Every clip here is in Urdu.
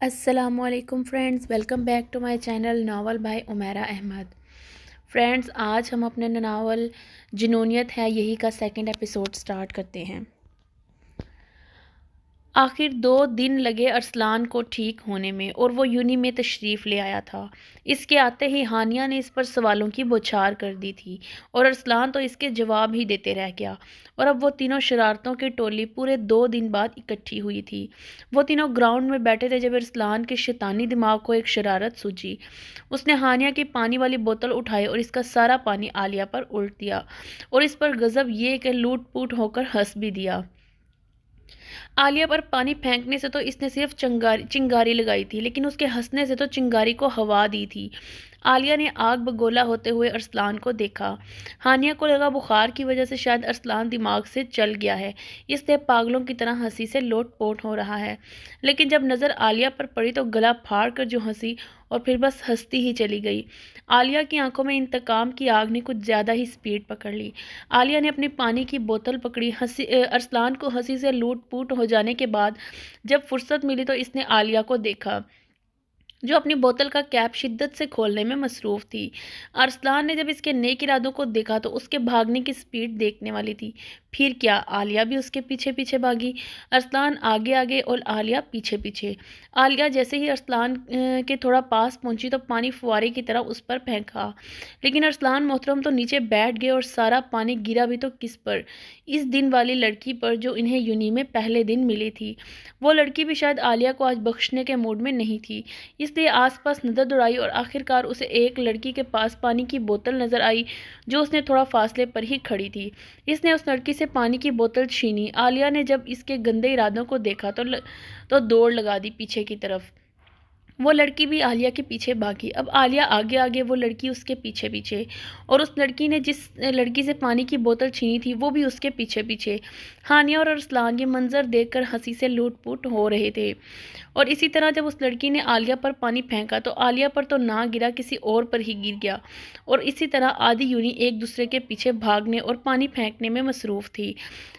السلام علیکم friends, welcome back to my channel novel by Umaira Ahmed. Friends, آج ہم اپنے ناول جنونیت ہے یہی کا سیکنڈ ایپیسوڈ سٹارٹ کرتے ہیں۔ آخر 2 دن لگے ارسلان کو ٹھیک ہونے میں اور وہ یونی میں تشریف لے آیا تھا۔ اس کے آتے ہی ہانیہ نے اس پر سوالوں کی بوچھار کر دی تھی اور ارسلان تو اس کے جواب ہی دیتے رہ گیا، اور اب وہ تینوں شرارتوں کی ٹولی پورے 2 دن بعد اکٹھی ہوئی تھی۔ وہ تینوں گراؤنڈ میں بیٹھے تھے جب ارسلان کے شیطانی دماغ کو ایک شرارت سوجی۔ اس نے ہانیہ کی پانی والی بوتل اٹھائی اور اس کا سارا پانی عالیہ پر الٹ دیا، اور اس پر غضب یہ کہ لوٹ پوٹ ہو کر ہنس بھی دیا۔ عالیہ پر پانی پھینکنے سے تو اس نے صرف چنگاری لگائی تھی، لیکن اس کے ہنسنے سے تو چنگاری کو ہوا دی تھی۔ عالیہ نے آگ بگولا ہوتے ہوئے ارسلان کو دیکھا۔ ہانیہ کو لگا بخار کی وجہ سے شاید ارسلان دماغ سے چل گیا ہے، اس لیے پاگلوں کی طرح ہنسی سے لوٹ پوٹ ہو رہا ہے۔ لیکن جب نظر عالیہ پر پڑی تو گلا پھاڑ کر جو ہنسی اور پھر بس ہنستی ہی چلی گئی۔ عالیہ کی آنکھوں میں انتقام کی آگ نے کچھ زیادہ ہی سپیڈ پکڑ لی۔ عالیہ نے اپنی پانی کی بوتل پکڑی۔ ارسلان کو ہنسی سے لوٹ پوٹ ہو جانے کے بعد جب فرصت ملی تو اس نے عالیہ کو دیکھا، جو اپنی بوتل کا کیپ شدت سے کھولنے میں مصروف تھی۔ ارسلان نے جب اس کے نیک ارادوں کو دیکھا تو اس کے بھاگنے کی سپیڈ دیکھنے والی تھی۔ پھر کیا عالیہ بھی اس کے پیچھے پیچھے بھاگی، ارسلان آگے آگے اور عالیہ پیچھے پیچھے۔ عالیہ جیسے ہی ارسلان کے تھوڑا پاس پہنچی تو پانی فوارے کی طرح اس پر پھینکا، لیکن ارسلان محترم تو نیچے بیٹھ گئے اور سارا پانی گرا بھی تو کس پر؟ اس دن والی لڑکی پر جو انہیں یونی میں پہلے دن ملی تھی۔ وہ لڑکی بھی شاید عالیہ کو آج بخشنے کے موڈ میں نہیں تھی، اس لیے آس پاس نظر دوڑائی اور آخرکار اسے ایک لڑکی کے پاس پانی کی بوتل نظر آئی جو اس نے تھوڑا فاصلے پر ہی کھڑی تھی۔ اس نے اس لڑکی سے پانی کی بوتل چھینی۔ عالیہ نے جب اس کے گندے ارادوں کو دیکھا تو دوڑ لگا دی پیچھے کی طرف۔ وہ لڑکی بھی عالیہ کے پیچھے بھاگی۔ اب عالیہ آگے آگے، وہ لڑکی اس کے پیچھے پیچھے، اور اس لڑکی نے جس لڑکی سے پانی کی بوتل چھینی تھی وہ بھی اس کے پیچھے پیچھے۔ ہانیہ اور ارسلان یہ منظر دیکھ کر ہنسی سے لوٹ پوٹ ہو رہے تھے، اور اسی طرح جب اس لڑکی نے عالیہ پر پانی پھینکا تو عالیہ پر تو نہ گرا، کسی اور پر ہی گر گیا، اور اسی طرح آدھی یونی ایک دوسرے کے پیچھے بھاگنے اور پانی پھینکنے میں مصروف تھی۔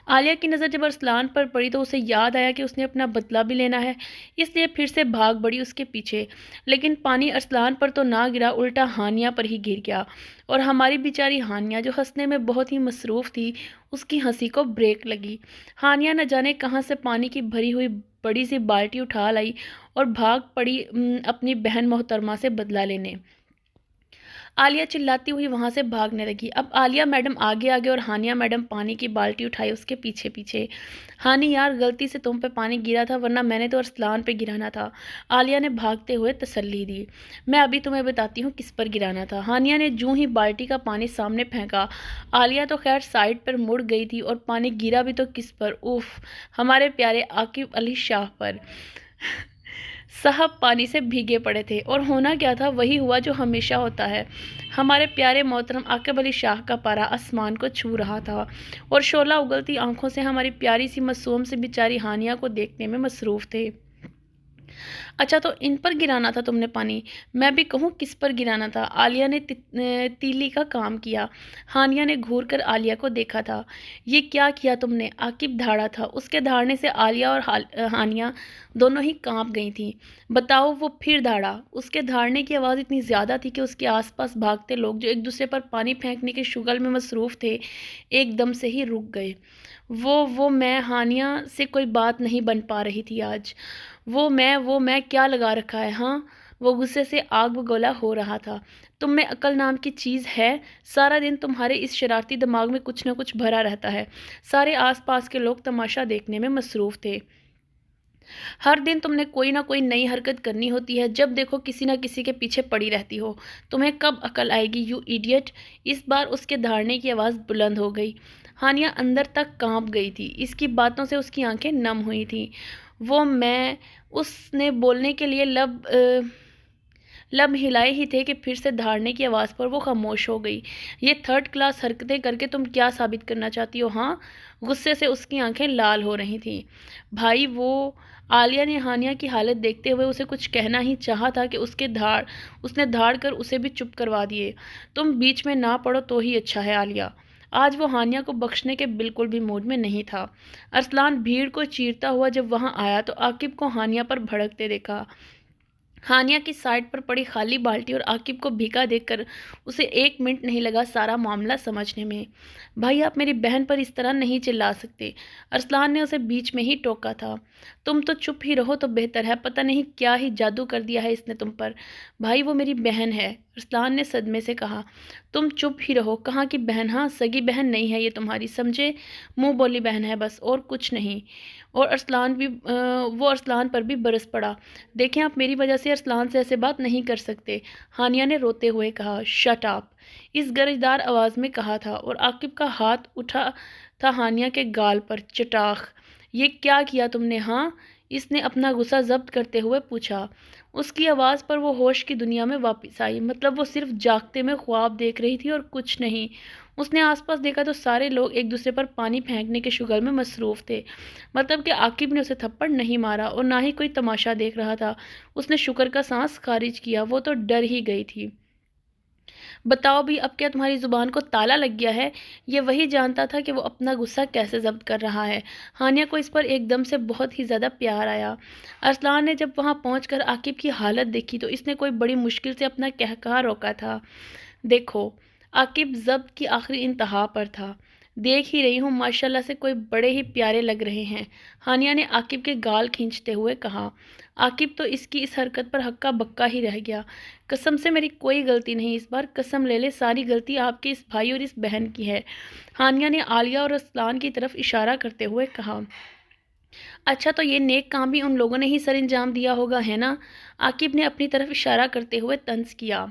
عالیہ کی نظر جب ارسلان پر پڑی تو اسے یاد آیا کہ اس نے اپنا بدلہ بھی لینا ہے، اس لیے پھر سے بھاگ بڑی اس کے پیچھے۔ لیکن پانی ارسلان پر تو نہ گرا، الٹا ہانیہ پر ہی گر گیا، اور ہماری بیچاری ہانیہ جو ہنسنے میں بہت ہی مصروف تھی، اس کی ہنسی کو بریک لگی۔ ہانیہ نہ جانے کہاں سے پانی کی بھری ہوئی بڑی سی بالٹی اٹھا لائی اور بھاگ پڑی اپنی بہن محترمہ سے بدلہ لینے۔ عالیہ چلاتی ہوئی وہاں سے بھاگنے لگی۔ اب عالیہ میڈم آگے آگے اور ہانیہ میڈم پانی کی بالٹی اٹھائے اس کے پیچھے پیچھے۔ ہانی یار، غلطی سے تم پہ پانی گرا تھا، ورنہ میں نے تو ارسلان پہ گرانا تھا، عالیہ نے بھاگتے ہوئے تسلی دی۔ میں ابھی تمہیں بتاتی ہوں کس پر گرانا تھا۔ ہانیہ نے جوں ہی بالٹی کا پانی سامنے پھینکا، عالیہ تو خیر سائڈ پر مڑ گئی تھی، اور پانی گرا بھی تو کس پر؟ اوف، ہمارے پیارے عاقب علی شاہ پر۔ صاحب پانی سے بھیگے پڑے تھے، اور ہونا کیا تھا؟ وہی ہوا جو ہمیشہ ہوتا ہے۔ ہمارے پیارے محترم عاقب علی شاہ کا پارا آسمان کو چھو رہا تھا، اور شعلہ اگلتی آنکھوں سے ہماری پیاری سی معصوم سی بیچاری ہانیہ کو دیکھنے میں مصروف تھے۔ اچھا، تو ان پر گرانا تھا تم نے پانی؟ میں بھی کہوں کس پر گرانا تھا؟ عالیہ نے تیلی کا کام کیا۔ ہانیہ نے گھور کر عالیہ کو دیکھا تھا۔ یہ کیا کیا تم نے؟ عاقب دھاڑا تھا۔ اس کے دھاڑنے سے عالیہ اور ہانیہ دونوں ہی کانپ گئی تھیں۔ بتاؤ، وہ پھر دھاڑا۔ اس کے دھاڑنے کی آواز اتنی زیادہ تھی کہ اس کے آس پاس بھاگتے لوگ جو ایک دوسرے پر پانی پھینکنے کے شغل میں مصروف تھے، ایک دم سے ہی رک گئے۔ وہ میں ہانیہ سے کوئی بات نہیں بن پا رہی تھی آج۔ وہ میں کیا لگا رکھا ہے، ہاں؟ وہ غصے سے آگ بگولا ہو رہا تھا۔ تم میں عقل نام کی چیز ہے؟ سارا دن تمہارے اس شرارتی دماغ میں کچھ نہ کچھ بھرا رہتا ہے۔ سارے آس پاس کے لوگ تماشا دیکھنے میں مصروف تھے۔ ہر دن تم نے کوئی نہ کوئی نئی حرکت کرنی ہوتی ہے، جب دیکھو کسی نہ کسی کے پیچھے پڑی رہتی ہو۔ تمہیں کب عقل آئے گی، یو ایڈیٹ؟ اس بار اس کے دھاڑنے کی آواز بلند ہو گئی۔ ہانیہ اندر تک کانپ گئی تھی۔ اس کی باتوں سے اس کی آنکھیں نم ہوئی تھیں۔ اس نے بولنے کے لیے لب ہلائے ہی تھے کہ پھر سے دھاڑنے کی آواز پر وہ خاموش ہو گئی۔ یہ تھرڈ کلاس حرکتیں کر کے تم کیا ثابت کرنا چاہتی ہو، ہاں؟ غصے سے اس کی آنکھیں لال ہو رہی تھیں۔ بھائی عالیہ نے ہانیہ کی حالت دیکھتے ہوئے اسے کچھ کہنا ہی چاہا تھا کہ اس نے دھاڑ کر اسے بھی چپ کروا دیے۔ تم بیچ میں نہ پڑو تو ہی اچھا ہے عالیہ۔ آج وہ ہانیہ کو بخشنے کے بالکل بھی موڈ میں نہیں تھا۔ ارسلان بھیڑ کو چیرتا ہوا جب وہاں آیا تو عاقب کو ہانیہ پر بھڑکتے دیکھا۔ ہانیہ کی سائڈ پر پڑی خالی بالٹی اور عاقب کو بھیگا دیکھ کر اسے 1 منٹ نہیں لگا سارا معاملہ سمجھنے میں۔ بھائی آپ میری بہن پر اس طرح نہیں چلا سکتے، ارسلان نے اسے بیچ میں ہی ٹوکا تھا۔ تم تو چپ ہی رہو تو بہتر ہے، پتہ نہیں کیا ہی جادو کر دیا ہے اس نے تم پر۔ بھائی وہ میری بہن ہے، ارسلان نے صدمے سے کہا۔ تم چپ ہی رہو، کہاں کی بہن؟ ہاں سگی بہن نہیں ہے یہ تمہاری، سمجھے؟ منہ بولی بہن ہے بس، اور کچھ نہیں۔ اور وہ ارسلان پر بھی برس پڑا۔ دیکھیں آپ میری وجہ سے ارسلان سے ایسے بات نہیں کر سکتے، ہانیہ نے روتے ہوئے کہا۔ شٹ اپ، اس گرجدار آواز میں کہا تھا اور عاقب کا ہاتھ اٹھا تھا ہانیہ کے گال پر۔ چٹاخ، یہ کیا کیا تم نے؟ ہاں، اس نے اپنا غصہ ضبط کرتے ہوئے پوچھا۔ اس کی آواز پر وہ ہوش کی دنیا میں واپس آئی، مطلب وہ صرف جاگتے میں خواب دیکھ رہی تھی اور کچھ نہیں۔ اس نے آس پاس دیکھا تو سارے لوگ ایک دوسرے پر پانی پھینکنے کے شغل میں مصروف تھے، مطلب کہ عاقب نے اسے تھپڑ نہیں مارا اور نہ ہی کوئی تماشا دیکھ رہا تھا۔ اس نے شکر کا سانس خارج کیا، وہ تو ڈر ہی گئی تھی۔ بتاؤ بھی اب کیا تمہاری زبان کو تالا لگ گیا ہے؟ یہ وہی جانتا تھا کہ وہ اپنا غصہ کیسے ضبط کر رہا ہے۔ ہانیہ کو اس پر ایک دم سے بہت ہی زیادہ پیار آیا۔ ارسلان نے جب وہاں پہنچ کر عاقب کی حالت دیکھی تو اس نے کوئی بڑی مشکل سے اپنا قہقہا روکا تھا۔ دیکھو، عاقب ضبط کی آخری انتہا پر تھا۔ دیکھ ہی رہی ہوں ماشاءاللہ سے کوئی بڑے ہی پیارے لگ رہے ہیں، ہانیہ نے عاقب کے گال کھینچتے ہوئے کہا۔ عاقب تو اس کی اس حرکت پر ہکا بکا ہی رہ گیا۔ قسم سے میری کوئی غلطی نہیں، اس بار قسم لے لے ساری غلطی آپ کے اس بھائی اور اس بہن کی ہے، ہانیہ نے عالیہ اور ارسلان کی طرف اشارہ کرتے ہوئے کہا۔ اچھا تو یہ نیک کام بھی ان لوگوں نے ہی سر انجام دیا ہوگا ہے نا؟ عاقب نے اپنی طرف اشارہ کرتے ہوئے طنز کیا۔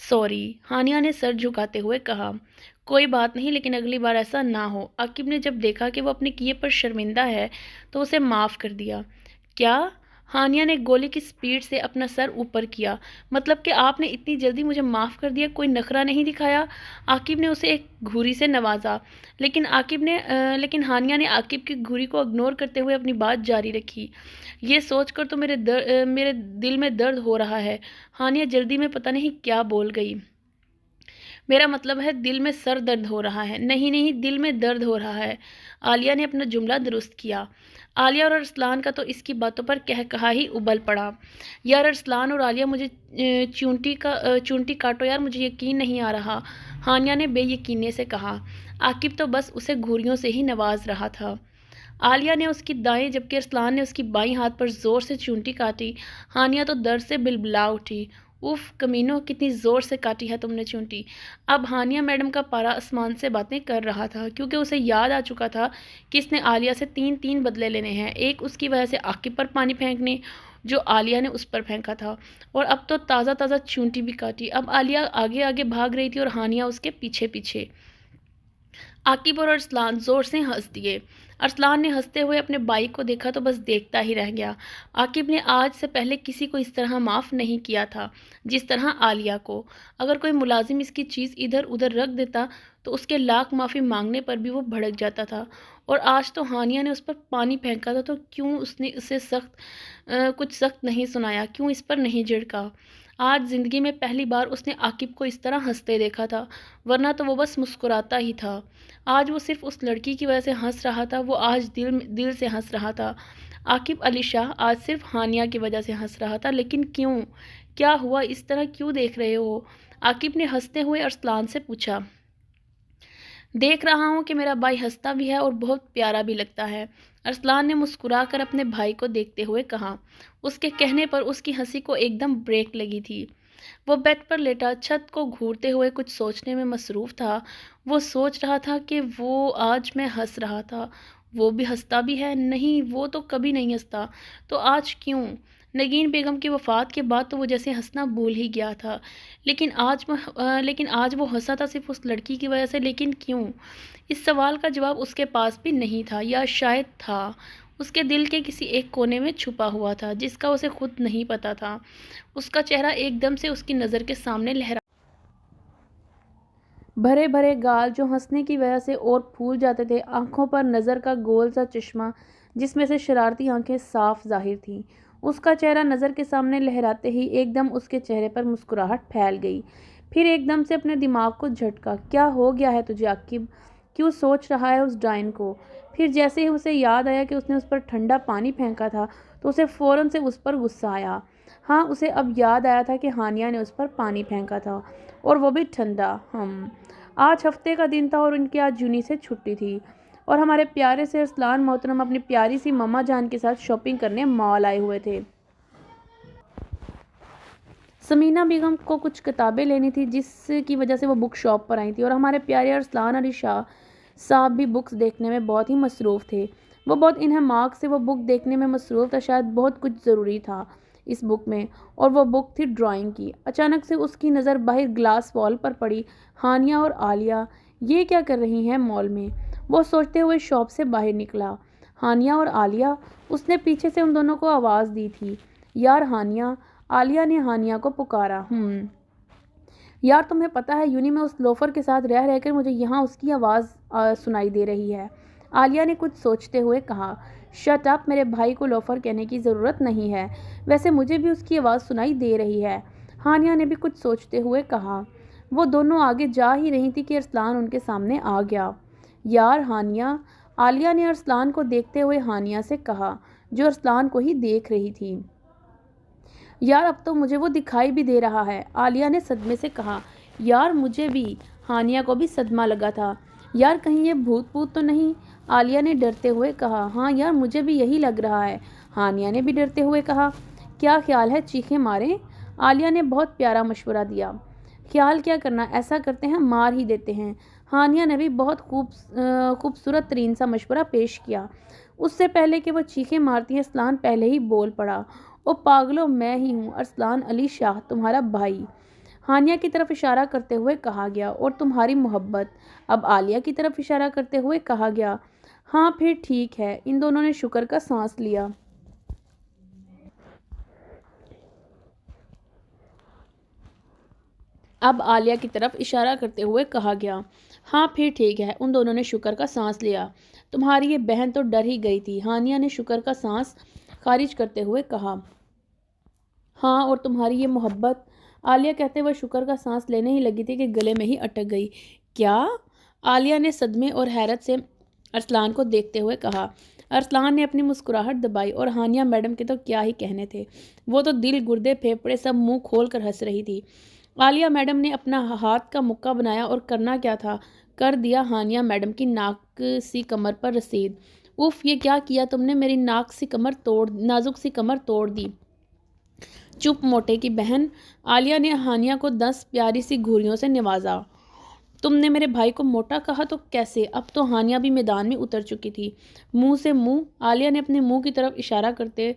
سوری، ہانیہ نے سر جھکاتے ہوئے کہا۔ کوئی بات نہیں، لیکن اگلی بار ایسا نہ ہو۔ عاقب نے جب دیکھا کہ وہ اپنے کیے پر شرمندہ ہے تو اسے معاف کر دیا۔ کیا؟ ہانیہ نے گولی کی سپیڈ سے اپنا سر اوپر کیا۔ مطلب کہ آپ نے اتنی جلدی مجھے معاف کر دیا، کوئی نخرہ نہیں دکھایا؟ عاقب نے اسے ایک گھوری سے نوازا، لیکن ہانیہ نے عاقب کی گھوری کو اگنور کرتے ہوئے اپنی بات جاری رکھی۔ یہ سوچ کر تو میرے دل میں درد ہو رہا ہے۔ ہانیہ جلدی میں پتہ نہیں کیا بول گئی۔ میرا مطلب ہے دل میں سر درد ہو رہا ہے، نہیں دل میں درد ہو رہا ہے، عالیہ نے اپنا جملہ درست کیا۔ عالیہ اور ارسلان کا تو اس کی باتوں پر کہا ہی ابل پڑا۔ یار ارسلان اور عالیہ مجھے چونٹی کاٹو یار، مجھے یقین نہیں آ رہا، ہانیہ نے بے یقینی سے کہا۔ عاقب تو بس اسے گھوریوں سے ہی نواز رہا تھا۔ عالیہ نے اس کی دائیں جبکہ ارسلان نے اس کی بائیں ہاتھ پر زور سے چونٹی کاٹی۔ ہانیہ تو درد سے بلبلا اٹھی۔ اف کمینو، کتنی زور سے کاٹی ہے تم نے چونٹی۔ اب ہانیہ میڈم کا پارا آسمان سے باتیں کر رہا تھا، کیونکہ اسے یاد آ چکا تھا کہ اس نے عالیہ سے تین بدلے لینے ہیں، ایک اس کی وجہ سے عاقب پر پانی پھینکنے جو عالیہ نے اس پر پھینکا تھا، اور اب تو تازہ چونٹی بھی کاٹی۔ اب عالیہ آگے آگے بھاگ رہی تھی اور ہانیہ اس کے پیچھے پیچھے۔ عاقب اور ارسلان زور سے ہنس دیے۔ ارسلان نے ہنستے ہوئے اپنے بھائی کو دیکھا تو بس دیکھتا ہی رہ گیا۔ عاقب نے آج سے پہلے کسی کو اس طرح معاف نہیں کیا تھا جس طرح عالیہ کو۔ اگر کوئی ملازم اس کی چیز ادھر ادھر رکھ دیتا تو اس کے لاکھ معافی مانگنے پر بھی وہ بھڑک جاتا تھا، اور آج تو ہانیہ نے اس پر پانی پھینکا تھا تو کیوں اس نے اسے کچھ سخت نہیں سنایا، کیوں اس پر نہیں جھڑکا؟ آج زندگی میں پہلی بار اس نے عاقب کو اس طرح ہنستے دیکھا تھا، ورنہ تو وہ بس مسکراتا ہی تھا۔ آج وہ صرف اس لڑکی کی وجہ سے ہنس رہا تھا، وہ آج دل سے ہنس رہا تھا۔ عاقب علی شاہ آج صرف ہانیہ کی وجہ سے ہنس رہا تھا، لیکن کیوں؟ کیا ہوا؟ اس طرح کیوں دیکھ رہے ہو؟ عاقب نے ہنستے ہوئے ارسلان سے پوچھا۔ دیکھ رہا ہوں کہ میرا بھائی ہنستا بھی ہے اور بہت پیارا بھی لگتا ہے، ارسلان نے مسکرا کر اپنے بھائی کو دیکھتے ہوئے کہا۔ اس کے کہنے پر اس کی ہنسی کو ایک دم بریک لگی تھی۔ وہ بیڈ پر لیٹا چھت کو گھورتے ہوئے کچھ سوچنے میں مصروف تھا۔ وہ سوچ رہا تھا کہ وہ آج میں ہنس رہا تھا، وہ بھی ہنستا بھی ہے؟ نہیں، وہ تو کبھی نہیں ہنستا، تو آج کیوں؟ نگین بیگم کی وفات کے بعد تو وہ جیسے ہنسنا بھول ہی گیا تھا، لیکن آج وہ ہنسا تھا صرف اس لڑکی کی وجہ سے، لیکن کیوں؟ اس سوال کا جواب اس کے پاس بھی نہیں تھا، یا شاید تھا، اس کے دل کے کسی ایک کونے میں چھپا ہوا تھا جس کا اسے خود نہیں پتا تھا۔ اس کا چہرہ ایک دم سے اس کی نظر کے سامنے لہرا، بھرے بھرے گال جو ہنسنے کی وجہ سے اور پھول جاتے تھے، آنکھوں پر نظر کا گول سا چشمہ جس میں سے شرارتی آنکھیں صاف ظاہر تھیں۔ اس کا چہرہ نظر کے سامنے لہراتے ہی ایک دم اس کے چہرے پر مسکراہٹ پھیل گئی، پھر ایک دم سے اپنے دماغ کو جھٹکا۔ کیا ہو گیا ہے تجھے عاقب؟ کیوں سوچ رہا ہے اس ڈائن کو؟ پھر جیسے ہی اسے یاد آیا کہ اس نے اس پر ٹھنڈا پانی پھینکا تھا تو اسے فوراً سے اس پر غصہ آیا۔ ہاں، اسے اب یاد آیا تھا کہ ہانیہ نے اس پر پانی پھینکا تھا، اور وہ بھی ٹھنڈا۔ آج ہفتے کا دن تھا اور ان کی آج یونی سے چھٹی تھی، اور ہمارے پیارے سے ارسلان محترم اپنی پیاری سی مما جان کے ساتھ شاپنگ کرنے مال آئے ہوئے تھے۔ سمینہ بیگم کو کچھ کتابیں لینی تھی، جس کی وجہ سے وہ بک شاپ پر آئی تھی، اور ہمارے پیارے ارسلان علی شاہ صاحب بھی بکس دیکھنے میں بہت ہی مصروف تھے۔ وہ بہت انہماک سے وہ بک دیکھنے میں مصروف تھا، شاید بہت کچھ ضروری تھا اس بک میں، اور وہ بک تھی ڈرائنگ کی۔ اچانک سے اس کی نظر باہر گلاس وال پر پڑی۔ ہانیہ اور عالیہ یہ کیا کر رہی ہیں مال میں؟ وہ سوچتے ہوئے شاپ سے باہر نکلا۔ ہانیہ اور عالیہ، اس نے پیچھے سے ان دونوں کو آواز دی تھی۔ یار ہانیہ، عالیہ نے ہانیہ کو پکارا۔ یار تمہیں پتہ ہے یونی میں اس لوفر کے ساتھ رہ کر مجھے یہاں اس کی آواز سنائی دے رہی ہے۔ عالیہ نے کچھ سوچتے ہوئے کہا۔ شٹ اپ، میرے بھائی کو لوفر کہنے کی ضرورت نہیں ہے، ویسے مجھے بھی اس کی آواز سنائی دے رہی ہے۔ ہانیہ نے بھی کچھ سوچتے ہوئے کہا۔ وہ دونوں آگے جا ہی رہی تھی کہ ارسلان ان کے سامنے آ گیا۔ یار ہانیہ، عالیہ نے ارسلان کو دیکھتے ہوئے ہانیہ سے کہا، جو ارسلان کو ہی دیکھ رہی تھی۔ یار اب تو مجھے وہ دکھائی بھی دے رہا ہے، عالیہ نے صدمے سے کہا۔ یار مجھے بھی، ہانیہ کو بھی صدمہ لگا تھا۔ یار کہیں یہ بھوت تو نہیں، عالیہ نے ڈرتے ہوئے کہا۔ ہاں یار مجھے بھی یہی لگ رہا ہے، ہانیہ نے بھی ڈرتے ہوئے کہا۔ کیا خیال ہے چیخیں ماریں؟ عالیہ نے بہت پیارا مشورہ دیا۔ خیال کیا کرنا، ایسا کرتے ہیں مار ہی دیتے ہیں۔ ہانیہ نے بھی بہت خوبصورت ترین سا مشورہ پیش کیا۔ اس سے پہلے کہ وہ چیخیں مارتی ہیں، ارسلان پہلے ہی بول پڑا۔ او پاگلو، میں ہی ہوں، ارسلان علی شاہ، تمہارا بھائی، ہانیہ کی طرف اشارہ کرتے ہوئے کہا گیا، اور تمہاری محبت، اب عالیہ کی طرف اشارہ کرتے ہوئے کہا گیا۔ ہاں پھر ٹھیک ہے۔ ان دونوں نے شکر کا سانس لیا۔ اب عالیہ کی طرف اشارہ کرتے ہوئے کہا گیا۔ ہاں پھر ٹھیک ہے۔ ان دونوں نے شکر کا سانس لیا۔ تمہاری یہ بہن تو ڈر ہی گئی تھی، ہانیہ نے شکر کا سانس خارج کرتے ہوئے کہا۔ ہاں، اور تمہاری یہ محبت، عالیہ کہتے ہوئے شکر کا سانس لینے ہی لگی تھی کہ گلے میں ہی اٹک گئی۔ کیا؟ عالیہ نے صدمے اور حیرت سے ارسلان کو دیکھتے ہوئے کہا۔ ارسلان نے اپنی مسکراہٹ دبائی، اور ہانیہ میڈم کے تو کیا ہی کہنے تھے، وہ تو دل گردے پھیپھڑے سب منہ کھول کر ہنس رہی تھی۔ عالیہ میڈم نے اپنا ہاتھ کا مکہ بنایا اور کرنا کیا تھا کر دیا، ہانیہ میڈم کی ناک سی کمر پر رسید۔ اف، یہ کیا کیا تم نے، میری نازک سی کمر توڑ دی۔ چپ موٹے کی بہن، عالیہ نے ہانیہ کو 10 پیاری سی گھوریوں سے نوازا۔ تم نے میرے بھائی کو موٹا کہا تو کیسے؟ اب تو ہانیہ بھی میدان میں اتر چکی تھی۔ منہ سے منہ، عالیہ نے اپنے منہ کی طرف اشارہ کرتے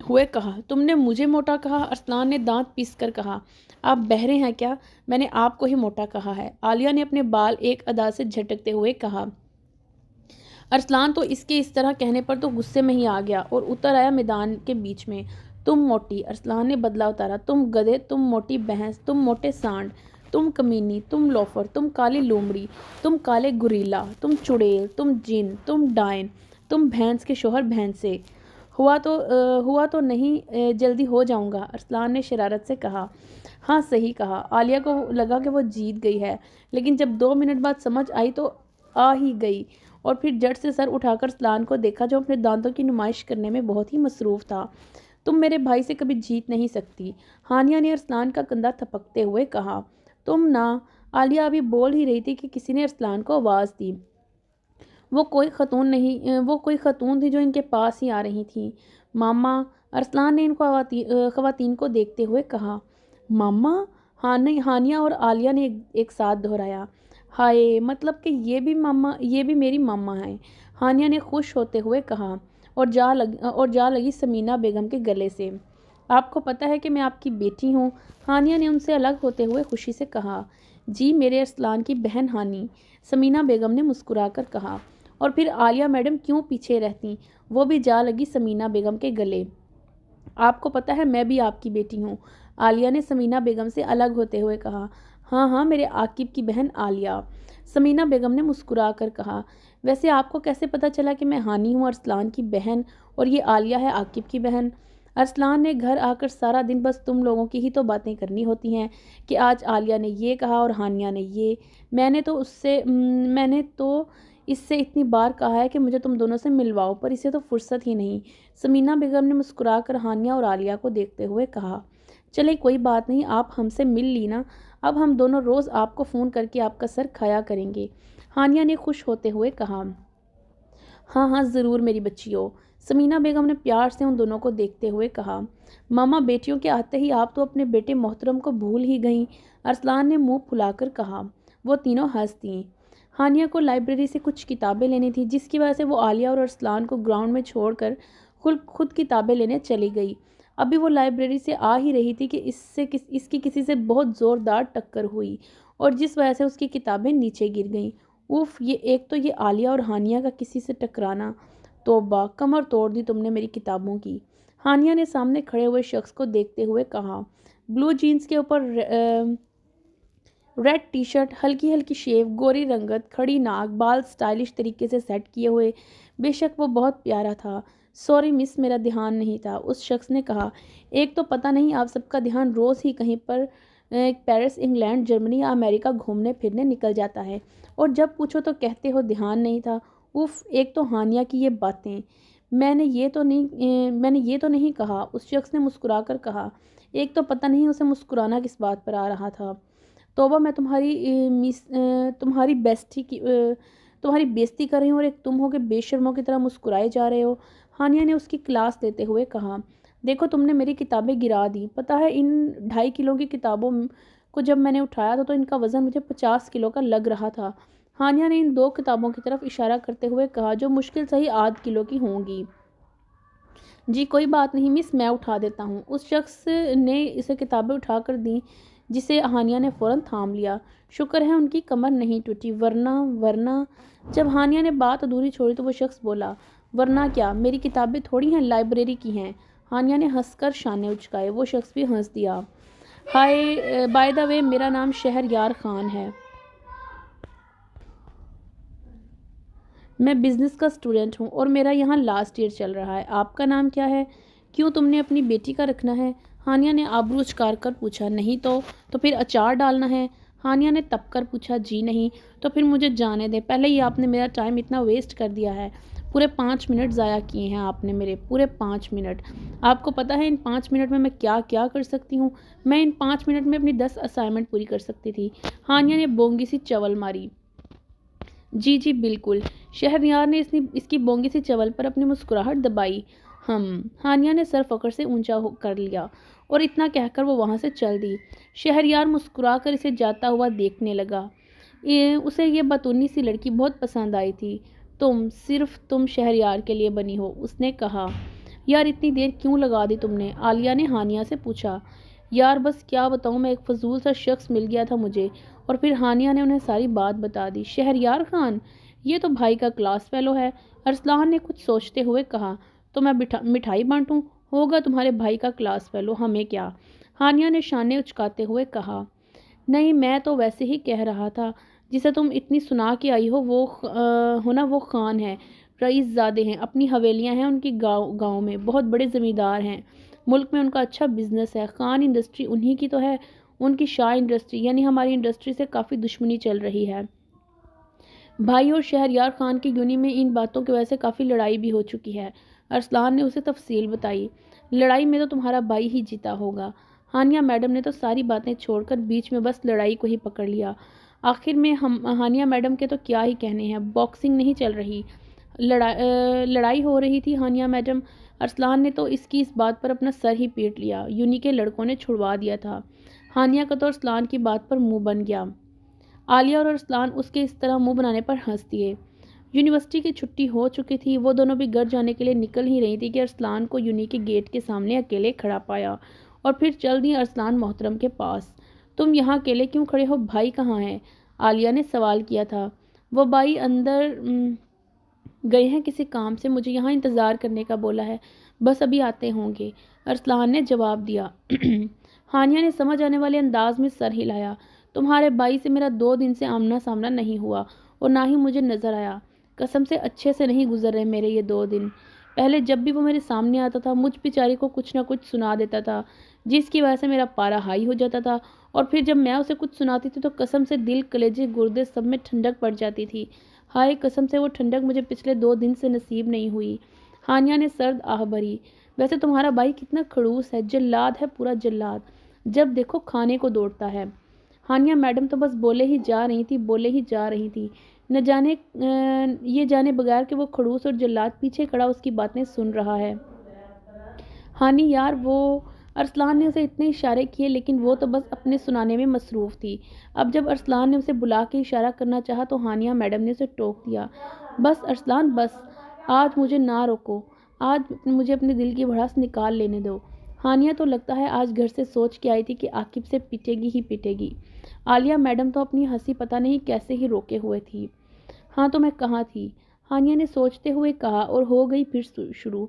ہوئے کہا۔ تم نے مجھے موٹا کہا؟ ارسلان نے دانت پیس کر کہا۔ آپ بہرے ہیں کیا؟ میں نے آپ کو ہی موٹا کہا ہے، عالیہ نے اپنے بال ایک ادا سے جھٹکتے ہوئے کہا۔ ارسلان تو اس کے اس طرح کہنے پر تو غصے میں ہی آ گیا اور اتر آیا میدان کے بیچ میں۔ تم موٹی، ارسلان نے بدلہ اتارا، تم گدھے، تم موٹی بھینس، تم موٹے سانڈ، تم کمینی، تم لوفر، تم کالی لومڑی، تم کالے گوریلا، تم چڑیل، تم جن، تم ڈائن، تم بھینس کے شوہر بھینسے۔ ہوا تو نہیں، جلدی ہو جاؤں گا، ارسلان نے شرارت سے کہا۔ ہاں صحیح کہا، عالیہ کو لگا کہ وہ جیت گئی ہے، لیکن جب 2 منٹ بعد سمجھ آئی تو آ ہی گئی، اور پھر جٹ سے سر اٹھا کر ارسلان کو دیکھا جو اپنے دانتوں کی نمائش کرنے میں بہت ہی مصروف تھا۔ تم میرے بھائی سے کبھی جیت نہیں سکتی، ہانیہ نے ارسلان کا کندھا تھپکتے ہوئے کہا۔ تم نہ، عالیہ ابھی بول ہی رہی تھی کہ کسی نے ارسلان کو آواز دی۔ وہ کوئی خاتون تھی جو ان کے پاس ہی آ رہی تھی۔ ماما، ارسلان نے ان خواتین کو دیکھتے ہوئے کہا۔ ماما، ہانیہ اور عالیہ نے ایک ساتھ دہرایا۔ ہائے، مطلب کہ یہ بھی میری ماما ہیں، ہانیہ نے خوش ہوتے ہوئے کہا، اور جا لگی سمینہ بیگم کے گلے سے۔ آپ کو پتہ ہے کہ میں آپ کی بیٹی ہوں، ہانیہ نے ان سے الگ ہوتے ہوئے خوشی سے کہا۔ جی، میرے ارسلان کی بہن ہانی، سمینہ بیگم نے مسکرا کر کہا۔ اور پھر عالیہ میڈم کیوں پیچھے رہتی، وہ بھی جا لگی سمینہ بیگم کے گلے۔ آپ کو پتہ ہے میں بھی آپ کی بیٹی ہوں، عالیہ نے سمینہ بیگم سے الگ ہوتے ہوئے کہا۔ ہاں، میرے عاقب کی بہن عالیہ، سمینہ بیگم نے مسکرا کر کہا۔ ویسے آپ کو کیسے پتہ چلا کہ میں ہانی ہوں ارسلان کی بہن، اور یہ عالیہ ہے عاقب کی بہن؟ ارسلان نے گھر آ کر سارا دن بس تم لوگوں کی ہی تو باتیں کرنی ہوتی ہیں کہ آج عالیہ نے یہ کہا اور ہانیہ نے یہ۔ میں نے تو اس سے اتنی بار کہا ہے کہ مجھے تم دونوں سے ملواؤ، پر اسے تو فرصت ہی نہیں۔ سمینہ بیگم نے مسکرا کر ہانیہ اور عالیہ کو دیکھتے ہوئے کہا، چلے کوئی بات نہیں، آپ ہم سے مل لی نا، اب ہم دونوں روز آپ کو فون کر کے آپ کا سر کھایا کریں گے۔ ہانیہ نے خوش ہوتے ہوئے کہا، ہاں ہاں ضرور میری بچیوں۔ سمینہ بیگم نے پیار سے ان دونوں کو دیکھتے ہوئے کہا، ماما بیٹیوں کے آتے ہی آپ تو اپنے بیٹے محترم کو بھول ہی گئیں۔ ارسلان نے منہ پھلا کر کہا۔ وہ تینوں ہنس دیں۔ ہانیہ کو لائبریری سے کچھ کتابیں لینی تھی، جس کی وجہ سے وہ عالیہ اور ارسلان کو گراؤنڈ میں چھوڑ کر خود کتابیں لینے چلی گئی۔ ابھی وہ لائبریری سے آ ہی رہی تھی کہ اس کی کسی سے بہت زوردار ٹکر ہوئی اور جس وجہ سے اس کی کتابیں نیچے گر گئیں۔ اوف، یہ عالیہ اور ہانیہ کا کسی سے ٹکرانا، توبہ، کمر توڑ دی تم نے میری کتابوں کی۔ ہانیہ نے سامنے کھڑے ہوئے شخص کو دیکھتے ہوئے کہا، بلو جینز کے اوپر ریڈ ٹی شرٹ، ہلکی ہلکی شیو، گوری رنگت، کھڑی ناک، بال سٹائلش طریقے سے سیٹ کیے ہوئے، بے شک وہ بہت پیارا تھا۔ سوری مس، میرا دھیان نہیں تھا، اس شخص نے کہا۔ ایک تو پتہ نہیں آپ سب کا دھیان روز ہی کہیں پر پیرس، انگلینڈ، جرمنی یا امریکہ گھومنے پھرنے نکل جاتا ہے، اور جب پوچھو تو کہتے ہو دھیان نہیں تھا۔ اف، ایک تو ہانیہ کی یہ باتیں، میں نے یہ تو نہیں کہا، اس شخص نے مسکرا کر کہا۔ ایک تو پتہ نہیں اسے مسکرانا کس بات پر آ رہا تھا۔ توبہ، میں تمہاری بےزتی کر رہی ہوں اور ایک تم ہو کہ بے شرموں کی طرح مسکرائے جا رہے ہو۔ ہانیہ نے اس کی کلاس لیتے ہوئے کہا، دیکھو تم نے میری کتابیں گرا دیں، پتہ ہے ان 2.5 کلو کی کتابوں کو جب میں نے اٹھایا تو ان کا وزن مجھے 50 کلو کا لگ رہا تھا۔ ہانیہ نے ان 2 کتابوں کی طرف اشارہ کرتے ہوئے کہا، جو مشکل سے ہی ½ کلو کی ہوں گی۔ جی کوئی بات نہیں مس، میں اٹھا دیتا ہوں۔ اس شخص نے اسے کتابیں اٹھا کر دیں، جسے ہانیہ نے فوراً تھام لیا۔ شکر ہے ان کی کمر نہیں ٹوٹی، ورنہ جب ہانیہ نے بات ادھوری چھوڑی تو وہ شخص بولا، ورنہ کیا، میری کتابیں تھوڑی ہیں، لائبریری کی ہیں۔ ہانیہ نے ہنس کر شانے اچکائے، وہ شخص بھی ہنس دیا۔ ہائے، بائی دا وے، میرا نام شہریار خان ہے۔ میں بزنس کا اسٹوڈنٹ ہوں اور میرا یہاں لاسٹ ایئر چل رہا ہے۔ آپ کا نام کیا ہے؟ کیوں، تم نے اپنی بیٹی کا رکھنا ہے؟ ہانیہ نے آبرو اچکار کر پوچھا۔ نہیں تو پھر اچار ڈالنا ہے؟ ہانیہ نے تپ کر پوچھا۔ جی نہیں۔ تو پھر مجھے جانے دیں، پہلے ہی آپ نے میرا ٹائم اتنا ویسٹ کر دیا ہے۔ پورے 5 منٹ ضائع کیے ہیں آپ نے میرے، پورے 5 منٹ۔ آپ کو پتہ ہے ان 5 منٹ میں کیا کیا کر سکتی ہوں؟ میں ان 5 منٹ میں اپنی 10 اسائنمنٹ پوری کر سکتی تھی۔ ہانیہ نے بونگی سی چول ماری۔ جی بالکل۔ شہریار نے اس کی بونگی سی چول پر اپنی مسکراہٹ دبائی۔ ہانیہ نے سر فخر سے اونچا کر لیا اور اتنا کہہ کر وہ وہاں سے چل دی۔ شہریار مسکرا کر اسے جاتا ہوا دیکھنے لگا۔ اسے یہ بتونی سی لڑکی بہت پسند آئی تھی۔ صرف تم شہریار کے لیے بنی ہو، اس نے کہا۔ یار اتنی دیر کیوں لگا دی تم نے؟ عالیہ نے ہانیہ سے پوچھا۔ یار بس کیا بتاؤں، میں ایک فضول سا شخص مل گیا تھا مجھے، اور پھر ہانیہ نے انہیں ساری بات بتا دی۔ شہریار خان، یہ تو بھائی کا کلاس فیلو ہے، ارسلان نے کچھ سوچتے ہوئے کہا۔ تو میں مٹھائی بانٹوں؟ ہوگا تمہارے بھائی کا کلاس فیلو، ہمیں کیا؟ ہانیہ نے شانے اچکاتے ہوئے کہا۔ نہیں، میں تو ویسے ہی کہہ رہا تھا، جسے تم اتنی سنا کے آئی ہو وہ خان ہے، رئیس زادے ہیں، اپنی حویلیاں ہیں ان کی گاؤں میں، بہت بڑے زمیندار ہیں، ملک میں ان کا اچھا بزنس ہے۔ خان انڈسٹری انہی کی تو ہے، ان کی شاہ انڈسٹری، یعنی ہماری انڈسٹری سے کافی دشمنی چل رہی ہے۔ بھائی اور شہریار خان کی یونی میں ان باتوں کی وجہ سے کافی لڑائی بھی ہو چکی ہے۔ ارسلان نے اسے تفصیل بتائی۔ لڑائی میں تو تمہارا بھائی ہی جیتا ہوگا۔ ہانیہ میڈم نے تو ساری باتیں چھوڑ کر بیچ میں بس لڑائی کو ہی پکڑ لیا۔ آخر میں ہانیہ میڈم کے تو کیا ہی کہنے ہیں، باکسنگ نہیں چل رہی، لڑائی ہو رہی تھی ہانیہ میڈم۔ ارسلان نے تو اس بات پر اپنا سر ہی پیٹ لیا، یونی کے لڑکوں نے چھڑوا دیا تھا۔ ہانیہ کا تو ارسلان کی بات پر منہ بن گیا۔ عالیہ اور ارسلان اس کے اس طرح منہ بنانے پر ہنس دیے۔ یونیورسٹی کی چھٹی ہو چکی تھی، وہ دونوں بھی گھر جانے کے لیے نکل ہی رہی تھی کہ ارسلان کو یونی کے گیٹ کے سامنے اکیلے کھڑا پایا اور پھر چل دی ارسلان محترم کے پاس۔ تم یہاں اکیلے کیوں کھڑے ہو، بھائی کہاں ہے؟ عالیہ نے سوال کیا تھا۔ وہ بھائی اندر گئے ہیں کسی کام سے، مجھے یہاں انتظار کرنے کا بولا ہے، بس ابھی آتے ہوں گے، ارسلان نے جواب دیا۔ ہانیہ نے سمجھ آنے والے انداز میں سر ہلایا۔ تمہارے بھائی سے میرا 2 دن سے آمنا سامنا نہیں ہوا اور نہ ہی مجھے نظر آیا، قسم سے اچھے سے نہیں گزر رہے میرے یہ 2 دن۔ پہلے جب بھی وہ میرے سامنے آتا تھا مجھ بیچاری کو کچھ نہ کچھ سنا دیتا تھا، جس کی وجہ سے میرا پارا ہائی ہو جاتا تھا، اور پھر جب میں اسے کچھ سناتی تھی تو قسم سے دل، کلیجے، گردے سب میں ٹھنڈک پڑ جاتی تھی۔ ہائے قسم سے وہ ٹھنڈک مجھے پچھلے 2 دن سے نصیب نہیں ہوئی۔ ہانیہ نے سرد آہ بھری۔ ویسے تمہارا بھائی کتنا کھڑوس ہے، جلاد ہے، پورا جلاد، جب دیکھو کھانے کو دوڑتا ہے۔ ہانیہ میڈم تو بس بولے ہی جا رہی تھی، بولے ہی جا رہی تھی، نہ جانے یہ جانے بغیر کہ وہ کھڑوس اور جلاد پیچھے کھڑا اس کی باتیں سن رہا ہے۔ ہانی یار وہ، ارسلان نے اسے اتنے اشارے کیے لیکن وہ تو بس اپنے سنانے میں مصروف تھی۔ اب جب ارسلان نے اسے بلا کے اشارہ کرنا چاہا تو ہانیہ میڈم نے اسے ٹوک دیا۔ بس ارسلان بس، آج مجھے نہ روکو، آج مجھے اپنے دل کی بھڑاس نکال لینے دو۔ ہانیہ تو لگتا ہے آج گھر سے سوچ کے آئی تھی کہ عاقب سے پٹے گی ہی پٹے گی۔ عالیہ میڈم تو اپنی ہنسی پتہ نہیں کیسے ہی روکے ہوئے تھی۔ ہاں تو میں کہاں تھی؟ ہانیہ نے سوچتے ہوئے کہا اور ہو گئی پھر شروع۔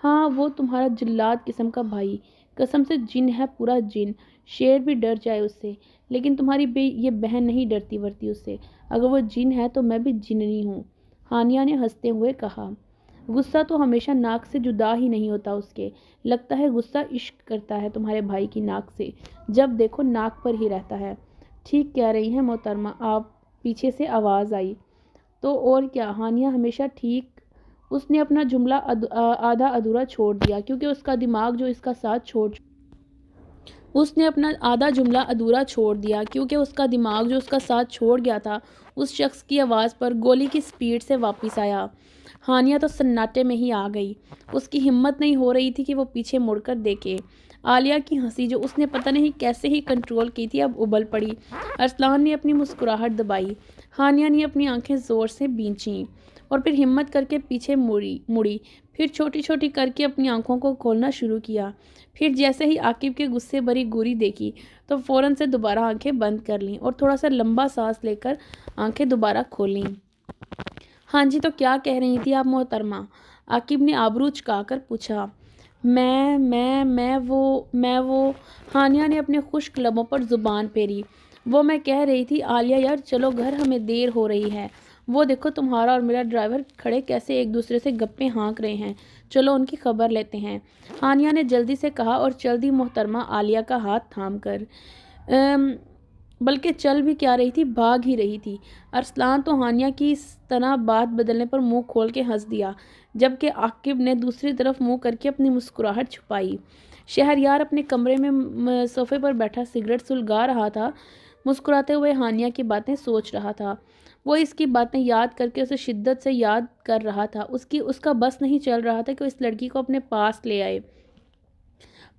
ہاں وہ تمہارا جلاد قسم کا بھائی، قسم سے جن ہے، پورا جن، شیر بھی ڈر جائے اس سے، لیکن تمہاری یہ بہن نہیں ڈرتی ورتی اس سے، اگر وہ جن ہے تو میں بھی جننی ہوں، ہانیہ نے ہنستے ہوئے کہا۔ غصہ تو ہمیشہ ناک سے جدا ہی نہیں ہوتا اس کے، لگتا ہے غصہ عشق کرتا ہے تمہارے بھائی کی ناک سے، جب دیکھو ناک پر ہی رہتا ہے۔ ٹھیک کہہ رہی ہیں محترمہ آپ، پیچھے سے آواز آئی۔ تو اور کیا، ہانیہ ہمیشہ ٹھیک۔ اس نے اپنا جملہ آدھا ادھورا چھوڑ دیا کیونکہ اس کا دماغ جو اس کا ساتھ چھوڑ اس نے اپنا آدھا جملہ ادھورا چھوڑ دیا کیونکہ اس کا دماغ جو اس کا ساتھ چھوڑ گیا تھا اس شخص کی آواز پر گولی کی سپیڈ سے واپس آیا۔ ہانیہ تو سناٹے میں ہی آ گئی، اس کی ہمت نہیں ہو رہی تھی کہ وہ پیچھے مڑ کر دیکھے۔ عالیہ کی ہنسی جو اس نے پتہ نہیں کیسے ہی کنٹرول کی تھی اب ابل پڑی۔ ارسلان نے اپنی مسکراہٹ دبائی، ہانیہ نے اپنی آنکھیں زور سے بینچیں اور پھر ہمت کر کے پیچھے مڑی، پھر چھوٹی چھوٹی کر کے اپنی آنکھوں کو کھولنا شروع کیا۔ پھر جیسے ہی عاقب کے غصے بھری گوری دیکھی تو فوراً سے دوبارہ آنکھیں بند کر لیں اور تھوڑا سا لمبا سانس لے کر آنکھیں دوبارہ کھولیں۔ ہاں جی، تو کیا کہہ رہی تھی آپ محترمہ؟ عاقب نے آبرو چکا کر پوچھا۔ میں وہ ہانیہ نے اپنے خشک لبوں پر زبان پھیری۔ وہ میں کہہ رہی تھی عالیہ یار چلو گھر، ہمیں دیر ہو رہی ہے۔ وہ دیکھو تمہارا اور میرا ڈرائیور کھڑے کیسے ایک دوسرے سے گپیں ہانک رہے ہیں، چلو ان کی خبر لیتے ہیں، ہانیہ نے جلدی سے کہا اور چل دی محترمہ عالیہ کا ہاتھ تھام کر۔ بلکہ چل بھی کیا رہی تھی، بھاگ ہی رہی تھی۔ ارسلان تو ہانیہ کی اس طرح بات بدلنے پر منہ کھول کے ہنس دیا، جبکہ عاقب نے دوسری طرف منہ کر کے اپنی مسکراہٹ چھپائی۔ شہریار اپنے کمرے میں صوفے پر بیٹھا سگریٹ سلگا رہا تھا، مسکراتے ہوئے ہانیہ کی باتیں سوچ رہا تھا۔ وہ اس کی باتیں یاد کر کے اسے شدت سے یاد کر رہا تھا۔ اس کا بس نہیں چل رہا تھا کہ اس لڑکی کو اپنے پاس لے آئے۔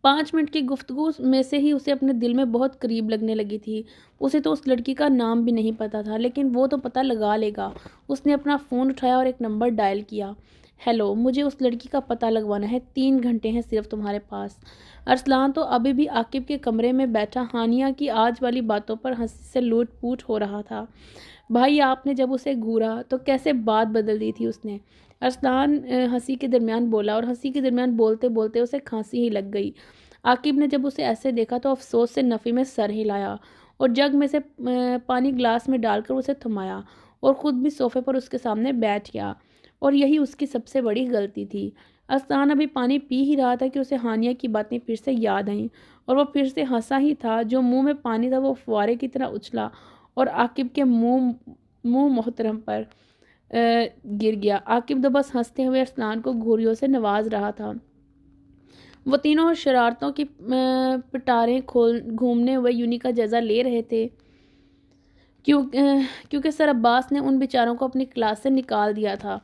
5 منٹ کی گفتگو میں سے ہی اسے اپنے دل میں بہت قریب لگنے لگی تھی۔ اسے تو اس لڑکی کا نام بھی نہیں پتا تھا، لیکن وہ تو پتہ لگا لے گا۔ اس نے اپنا فون اٹھایا اور ایک نمبر ڈائل کیا۔ ہیلو، مجھے اس لڑکی کا پتہ لگوانا ہے، 3 گھنٹے ہیں صرف تمہارے پاس۔ ارسلان تو ابھی بھی عاقب کے کمرے میں بیٹھا ہانیہ کی آج والی باتوں پر ہنسی سے لوٹ پوٹ ہو رہا تھا۔ بھائی آپ نے جب اسے گھورا تو کیسے بات بدل دی تھی اس نے؟ ارسلان ہنسی کے درمیان بولا اور ہنسی کے درمیان بولتے بولتے اسے کھانسی ہی لگ گئی۔ عاقب نے جب اسے ایسے دیکھا تو افسوس سے نفی میں سر ہلایا اور جگ میں سے پانی گلاس میں ڈال کر اسے تھمایا اور خود بھی صوفے پر اس کے سامنے بیٹھ گیا، اور یہی اس کی سب سے بڑی غلطی تھی۔ ارسلان ابھی پانی پی ہی رہا تھا کہ اسے ہانیہ کی باتیں پھر سے یاد آئیں اور وہ پھر سے ہنسا ہی تھا۔ جو منہ میں پانی تھا وہ فوارے کی طرح اچھلا اور عاقب کے منہ محترم پر گر گیا۔ عاقب تو بس ہنستے ہوئے ارسلان کو گھوریوں سے نواز رہا تھا۔ وہ تینوں شرارتوں کی پٹاریں گھومنے ہوئے یونی کا جائزہ لے رہے تھے کیونکہ سر عباس نے ان بیچاروں کو اپنی کلاس سے نکال دیا تھا۔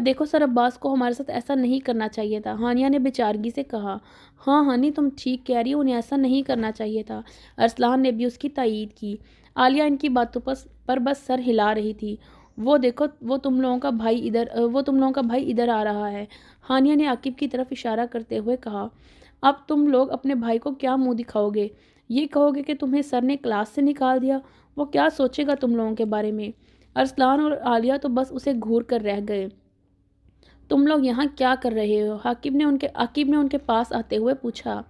دیکھو سر عباس کو ہمارے ساتھ ایسا نہیں کرنا چاہیے تھا، ہانیہ نے بیچارگی سے کہا۔ ہاں ہانی تم ٹھیک کہہ رہی ہو، انہیں ایسا نہیں کرنا چاہیے تھا، ارسلان نے بھی اس کی تائید کی۔ عالیہ ان کی باتوں پر بس سر ہلا رہی تھی۔ وہ دیکھو وہ تم لوگوں کا بھائی ادھر آ رہا ہے، ہانیہ نے عاقب کی طرف اشارہ کرتے ہوئے کہا۔ اب تم لوگ اپنے بھائی کو کیا منہ دکھاؤ گے؟ یہ کہو گے کہ تمہیں سر نے کلاس سے نکال دیا؟ وہ کیا سوچے گا تم لوگوں کے بارے میں؟ ارسلان اور عالیہ تو بس اسے گھور کر رہ گئے۔ تم لوگ یہاں کیا کر رہے ہو؟ عاقب نے ان کے پاس آتے ہوئے پوچھا۔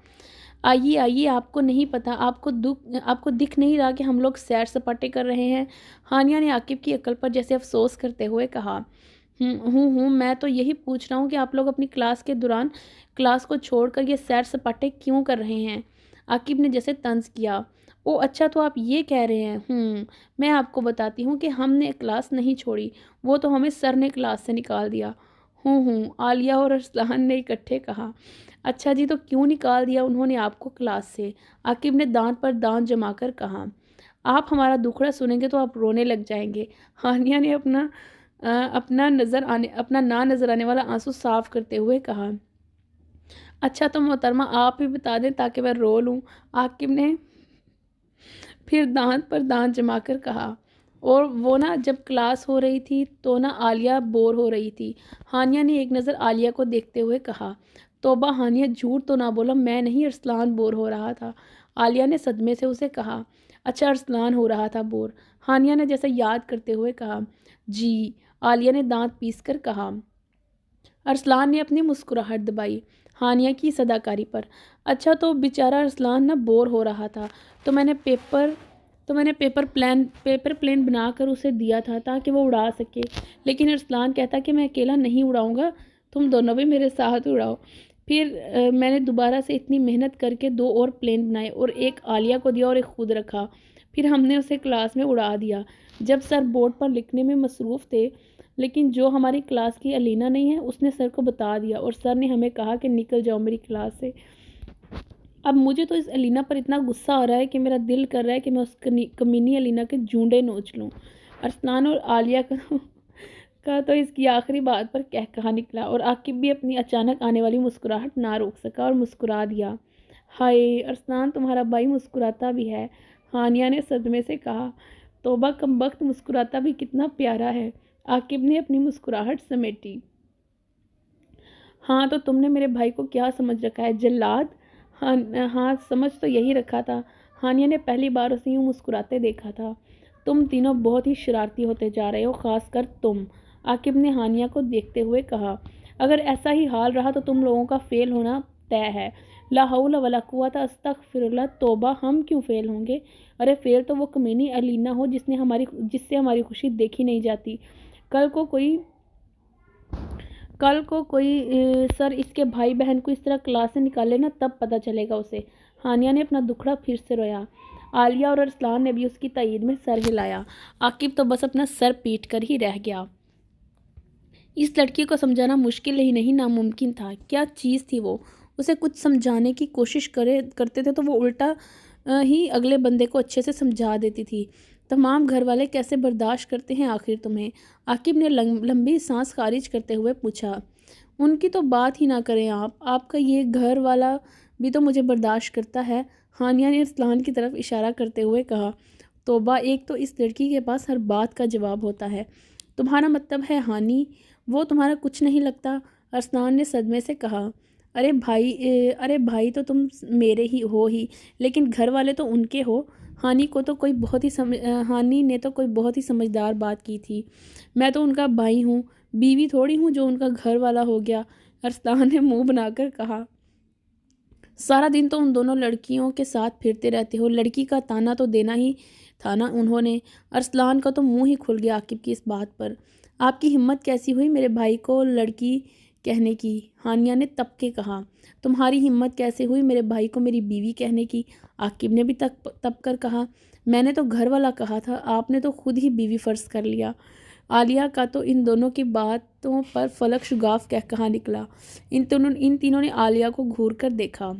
آئیے، آپ کو نہیں پتا، آپ کو دکھ نہیں رہا کہ ہم لوگ سیر سپاٹے کر رہے ہیں؟ ہانیہ نے عاقب کی عقل پر جیسے افسوس کرتے ہوئے کہا۔ ہوں میں تو یہی پوچھ رہا ہوں کہ آپ لوگ اپنی کلاس کے دوران کلاس کو چھوڑ کر یہ سیر سپاٹے کیوں کر رہے ہیں؟ عاقب نے جیسے طنز کیا۔ او اچھا، تو آپ یہ کہہ رہے ہیں۔ میں آپ کو بتاتی ہوں کہ ہم نے کلاس نہیں چھوڑی، وہ تو ہمیں سر نے کلاس سے نکال دیا۔ عالیہ اور ارسلان نے اکٹھے کہا۔ اچھا جی، تو کیوں نکال دیا انہوں نے آپ کو کلاس سے؟ عاقب نے دانت پر دانت جما کر کہا۔ آپ ہمارا دکھڑا سنیں گے تو آپ رونے لگ جائیں گے۔ ہانیہ نے اپنا نہ نظر آنے والا آنسو صاف کرتے ہوئے کہا۔ اچھا تو محترمہ آپ ہی بتا دیں تاکہ میں رو لوں، عاقب نے پھر دانت پر دانت جما کر کہا۔ اور وہ جب کلاس ہو رہی تھی تو عالیہ بور ہو رہی تھی۔ ہانیہ نے ایک نظر عالیہ کو دیکھتے ہوئے کہا۔ توبہ ہانیہ، جھوٹ تو نہ بولو، میں نہیں، ارسلان بور ہو رہا تھا۔ عالیہ نے صدمے سے اسے کہا۔ اچھا، ارسلان ہو رہا تھا بور، ہانیہ نے جیسے یاد کرتے ہوئے کہا۔ جی، عالیہ نے دانت پیس کر کہا۔ ارسلان نے اپنی مسکراہٹ دبائی ہانیہ کی صداکاری پر۔ اچھا، تو بیچارہ ارسلان بور ہو رہا تھا تو میں نے پیپر پلین بنا کر اسے دیا تھا تاکہ وہ اڑا سکے، لیکن ارسلان کہتا کہ میں اکیلا نہیں اڑاؤں گا، تم دونوں بھی میرے ساتھ اڑاؤ۔ پھر میں نے دوبارہ سے اتنی محنت کر کے 2 اور پلین بنائے اور ایک عالیہ کو دیا اور ایک خود رکھا، پھر ہم نے اسے کلاس میں اڑا دیا جب سر بورڈ پر لکھنے میں مصروف تھے، لیکن جو ہماری کلاس کی الینا نہیں ہے اس نے سر کو بتا دیا اور سر نے ہمیں کہا کہ نکل جاؤ میری کلاس سے۔ اب مجھے تو اس الینا پر اتنا غصہ آ رہا ہے کہ میرا دل کر رہا ہے کہ میں اس کمینی الینا کے جونڈے نوچ لوں۔ ارسلان اور عالیہ کا تو اس کی آخری بات پر کہا نکلا اور عاقب بھی اپنی اچانک آنے والی مسکراہٹ نہ روک سکا اور مسکرا دیا۔ ہائے ارسلان، تمہارا بھائی مسکراتا بھی ہے، ہانیہ نے صدمے سے کہا۔ توبہ کمبخت، مسکراتا بھی کتنا پیارا ہے، عاقب نے اپنی مسکراہٹ سمیٹی۔ ہاں، تو تم نے میرے بھائی کو کیا سمجھ رکھا ہے، جلاد؟ ہاں، سمجھ تو یہی رکھا تھا، ہانیہ نے پہلی بار اسے یوں مسکراتے دیکھا تھا۔ تم تینوں بہت ہی شرارتی ہوتے جا رہے ہو، خاص کر تم، عاقب نے ہانیہ کو دیکھتے ہوئے کہا۔ اگر ایسا ہی حال رہا تو تم لوگوں کا فیل ہونا طے ہے۔ لا حول ولا قوت استغفر اللہ، توبہ، ہم کیوں فیل ہوں گے؟ ارے فیل تو وہ کمینی الینا ہو جس سے ہماری خوشی دیکھی نہیں جاتی۔ کل کو کوئی سر اس کے بھائی بہن کو اس طرح کلاس سے نکالے نا، تب پتہ چلے گا اسے۔ ہانیہ نے اپنا دکھڑا پھر سے رویا۔ عالیہ اور ارسلان نے بھی اس کی تائید میں سر ہلایا۔ عاقب تو بس اپنا سر پیٹ کر ہی رہ گیا۔ اس لڑکی کو سمجھانا مشکل ہی نہیں، ناممکن تھا۔ کیا چیز تھی وہ؟ اسے کچھ سمجھانے کی کوشش کرتے تھے تو وہ الٹا ہی اگلے بندے کو اچھے سے سمجھا دیتی تھی۔ تمام گھر والے کیسے برداشت کرتے ہیں آخر تمہیں؟ عاقب نے لمبی سانس خارج کرتے ہوئے پوچھا۔ ان کی تو بات ہی نہ کریں آپ کا یہ گھر والا بھی تو مجھے برداشت کرتا ہے، ہانیہ نے ارسلان کی طرف اشارہ کرتے ہوئے کہا۔ توبہ، ایک تو اس لڑکی کے پاس ہر بات کا جواب ہوتا ہے۔ تمہارا مطلب ہے ہانی وہ تمہارا کچھ نہیں لگتا؟ ارسلان نے صدمے سے کہا۔ ارے بھائی تو تم میرے ہی ہو ہی، لیکن گھر والے تو ان کے ہو۔ ہانی نے تو کوئی بہت ہی سمجھدار بات کی تھی۔ میں تو ان کا بھائی ہوں، بیوی تھوڑی ہوں جو ان کا گھر والا ہو گیا، ارسلان نے منہ بنا کر کہا۔ سارا دن تو ان دونوں لڑکیوں کے ساتھ پھرتے رہتے ہو، لڑکی کا تانا تو دینا ہی تھا نا انہوں نے۔ ارسلان کا تو منہ ہی کھل گیا عاقب کی اس بات پر۔ آپ کی ہمت کیسی ہوئی میرے بھائی کو لڑکی کہنے کی؟ ہانیہ نے تپ کے کہا۔ تمہاری ہمت کیسے ہوئی میرے بھائی کو میری بیوی کہنے کی؟ عاقب نے بھی تپ کر کہا۔ میں نے تو گھر والا کہا تھا، آپ نے تو خود ہی بیوی فرض کر لیا۔ عالیہ کا تو ان دونوں کی باتوں پر فلک شگاف کہا نکلا۔ ان تینوں نے عالیہ کو گھور کر دیکھا۔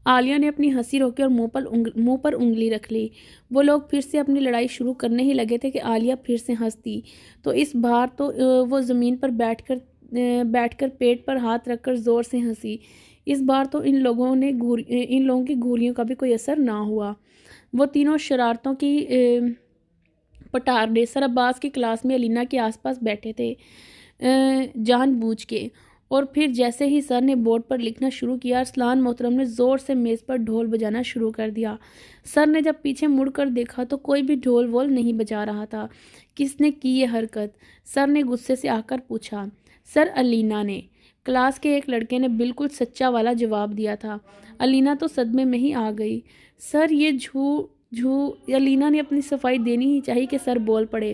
عالیہ نے اپنی ہنسی روکی اور منہ پر انگلی رکھ لی۔ وہ لوگ پھر سے اپنی لڑائی شروع کرنے ہی لگے تھے کہ عالیہ پھر سے ہنس دی، تو اس بار تو وہ زمین پر بیٹھ کر پیٹ پر ہاتھ رکھ کر زور سے ہنسی۔ اس بار تو ان لوگوں کی گھوریوں کا بھی کوئی اثر نہ ہوا۔ وہ تینوں شرارتوں کی پٹارنے سر عباس کی کلاس میں الینا کے آس پاس بیٹھے تھے جان بوجھ کے، اور پھر جیسے ہی سر نے بورڈ پر لکھنا شروع کیا، ارسلان محترم نے زور سے میز پر ڈھول بجانا شروع کر دیا۔ سر نے جب پیچھے مڑ کر دیکھا تو کوئی بھی ڈھول وول نہیں بجا رہا تھا۔ کس نے کی یہ حرکت؟ سر نے غصے سے آ کر پوچھا۔ سر، الینا نے، کلاس کے ایک لڑکے نے بالکل سچا والا جواب دیا تھا۔ الینا تو صدمے میں ہی آ گئی۔ سر، یہ الینا نے اپنی صفائی دینی ہی چاہیے کہ سر بول پڑے۔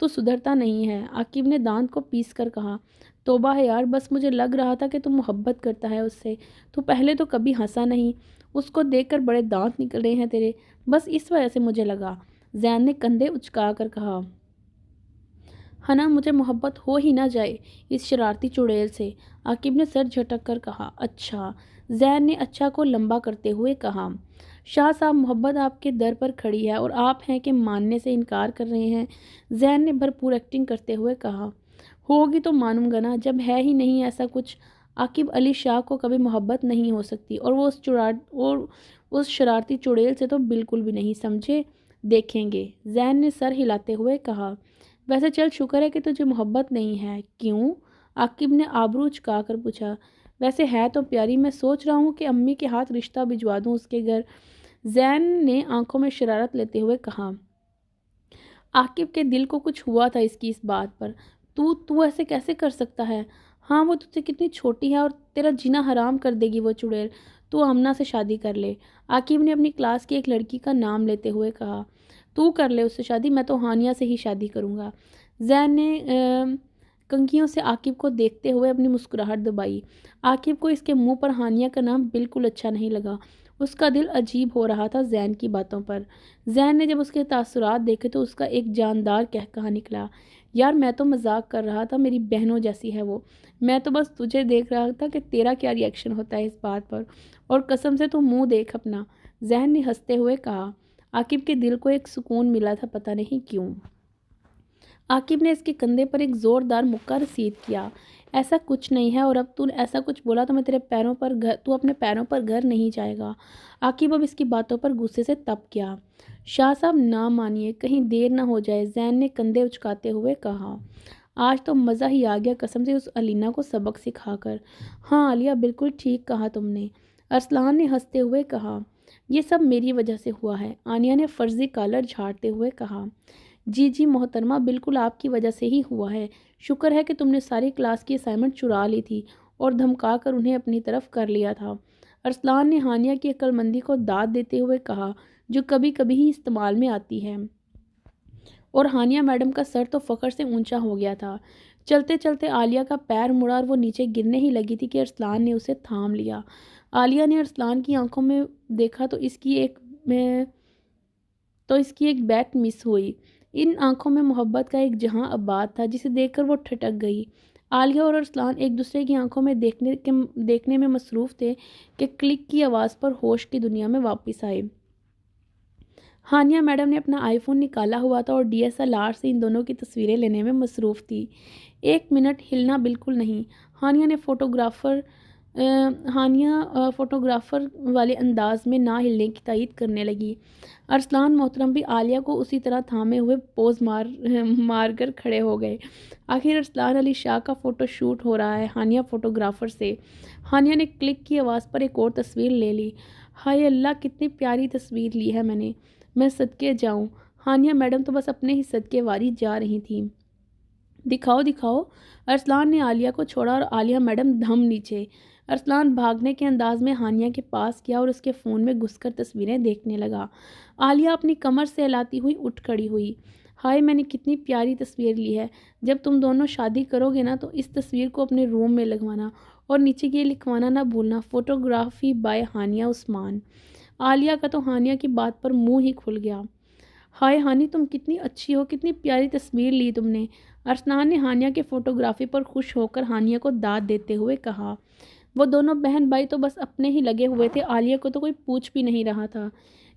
تو سدھرتا نہیں ہے۔ عاقب نے دانت کو پیس کر کہا، توبہ ہے یار، بس مجھے لگ رہا تھا کہ تم محبت کرتا ہے اس سے، تو پہلے تو کبھی ہنسا نہیں، اس کو دیکھ کر بڑے دانت نکل رہے ہیں تیرے، بس اس وجہ سے مجھے لگا۔ زین نے کندھے اچکا کر کہا، ہنا مجھے محبت ہو ہی نہ جائے اس شرارتی چڑیل سے۔ عاقب نے سر جھٹک کر کہا، اچھا۔ زین نے اچھا کو لمبا کرتے ہوئے کہا، شاہ صاحب محبت آپ کے در پر کھڑی ہے اور آپ ہیں کہ ماننے سے انکار کر رہے ہیں۔ زین نے بھرپور ایکٹنگ کرتے ہوئے کہا، ہوگی تو مانوں گا نا، جب ہے ہی نہیں ایسا کچھ۔ عاقب علی شاہ کو کبھی محبت نہیں ہو سکتی، اور وہ اس شرارتی چڑیل سے تو بالکل بھی نہیں، سمجھے؟ دیکھیں گے۔ زین نے سر ہلاتے ہوئے کہا، ویسے چل شکر ہے کہ تجھے محبت نہیں ہے۔ کیوں؟ عاقب نے آبرو چکا کر پوچھا۔ ویسے ہے تو پیاری، میں سوچ رہا ہوں کہ امی کے ہاتھ رشتہ بھجوا دوں اس کے گھر۔ زین نے آنکھوں میں شرارت لیتے ہوئے کہا۔ عاقب کے دل کو کچھ ہوا تھا اس کی اس بات پر۔ تو ایسے کیسے کر سکتا ہے؟ ہاں وہ تجھ سے کتنی چھوٹی ہے اور تیرا جینا حرام کر دے گی وہ چڑیل۔ تو آمنہ سے شادی کر لے۔ عاقب نے اپنی کلاس کی ایک لڑکی کا نام لیتے ہوئے کہا۔ تو کر لے اس سے شادی، میں تو ہانیہ سے ہی شادی کروں گا۔ زین نے کنکھیوں سے عاقب کو دیکھتے ہوئے اپنی مسکراہٹ دبائی۔ عاقب کو اس کے منہ پر ہانیہ کا نام بالکل اچھا نہیں لگا۔ اس کا دل عجیب ہو رہا تھا زین کی باتوں پر۔ زین نے جب اس کے تاثرات دیکھے تو اس کا ایک جاندار کہا نکلا، یار میں تو مذاق کر رہا تھا، میری بہنوں جیسی ہے وہ، میں تو بس تجھے دیکھ رہا تھا کہ تیرا کیا ری ایکشن ہوتا ہے اس بات پر، اور قسم سے تو منہ دیکھ اپنا۔ زین نے ہنستے ہوئے کہا۔ عاقب کے دل کو ایک سکون ملا تھا، پتہ نہیں کیوں۔ عاقب نے اس کے کندھے پر ایک زوردار مکہ رسید کیا۔ ایسا کچھ نہیں ہے، اور اب تو ایسا کچھ بولا تو میں تو اپنے پیروں پر گھر نہیں جائے گا۔ عاقب اب اس کی باتوں پر غصے سے تپ گیا۔ شاہ صاحب نہ مانیے، کہیں دیر نہ ہو جائے، زین نے کندھے اچکاتے ہوئے کہا۔ آج تو مزہ ہی آ گیا قسم سے اس علینا کو سبق سکھا کر۔ ہاں عالیہ، بالکل ٹھیک کہا تم نے، ارسلان نے ہنستے ہوئے کہا۔ یہ سب میری وجہ سے ہوا ہے، آنیہ نے فرضی کالر جھاڑتے ہوئے کہا۔ جی محترمہ، بالکل آپ کی وجہ سے ہی ہوا ہے، شکر ہے کہ تم نے ساری کلاس کی اسائنمنٹ چرا لی تھی اور دھمکا کر انہیں اپنی طرف کر لیا تھا۔ ارسلان نے ہانیہ کی عقل مندی کو داد دیتے ہوئے کہا، جو کبھی کبھی ہی استعمال میں آتی ہے۔ اور ہانیہ میڈم کا سر تو فخر سے اونچا ہو گیا تھا۔ چلتے چلتے عالیہ کا پیر مڑا اور وہ نیچے گرنے ہی لگی تھی کہ ارسلان نے اسے تھام لیا۔ عالیہ نے ارسلان کی آنکھوں میں دیکھا تو اس کی ایک بیٹ مس ہوئی۔ ان آنکھوں میں محبت کا ایک جہاں آباد تھا جسے دیکھ کر وہ ٹھٹک گئی۔ عالیہ اور ارسلان ایک دوسرے کی آنکھوں میں دیکھنے میں مصروف تھے کہ کلک کی آواز پر ہوش کی دنیا میں واپس آئے۔ ہانیہ میڈم نے اپنا آئی فون نکالا ہوا تھا اور DSLR سے ان دونوں کی تصویریں لینے میں مصروف تھی۔ ایک منٹ ہلنا بالکل نہیں۔ ہانیہ فوٹوگرافر والے انداز میں نہ ہلنے کی تائید کرنے لگی۔ ارسلان محترم بھی عالیہ کو اسی طرح تھامے ہوئے پوز مار کر کھڑے ہو گئے۔ آخر ارسلان علی شاہ کا فوٹو شوٹ ہو رہا ہے ہانیہ فوٹوگرافر سے۔ ہانیہ نے کلک کی آواز پر ایک اور تصویر لے لی۔ ہائے اللہ، کتنی پیاری تصویر لی ہے میں صدقے جاؤں۔ ہانیہ میڈم تو بس اپنے ہی صدقے واری جا رہی تھیں۔ دکھاؤ۔ ارسلان نے عالیہ کو چھوڑا اور عالیہ میڈم دھم نیچے۔ ارسلان بھاگنے کے انداز میں ہانیہ کے پاس گیا اور اس کے فون میں گھس کر تصویریں دیکھنے لگا۔ عالیہ اپنی کمر سے ہلاتی ہوئی اٹھ کھڑی ہوئی۔ ہائے، میں نے کتنی پیاری تصویر لی ہے، جب تم دونوں شادی کرو گے نا تو اس تصویر کو اپنے روم میں لگوانا، اور نیچے یہ لکھوانا نہ بھولنا، فوٹوگرافی بائی ہانیہ عثمان۔ عالیہ کا تو ہانیہ کی بات پر منہ ہی کھل گیا۔ ہائے ہانی، تم کتنی اچھی ہو، کتنی پیاری تصویر لی تم نے۔ ارسلان نے ہانیہ کے فوٹوگرافی پر خوش ہو کر ہانیہ کو داد دیتے ہوئے کہا۔ وہ دونوں بہن بھائی تو بس اپنے ہی لگے ہوئے تھے، عالیہ کو تو کوئی پوچھ بھی نہیں رہا تھا۔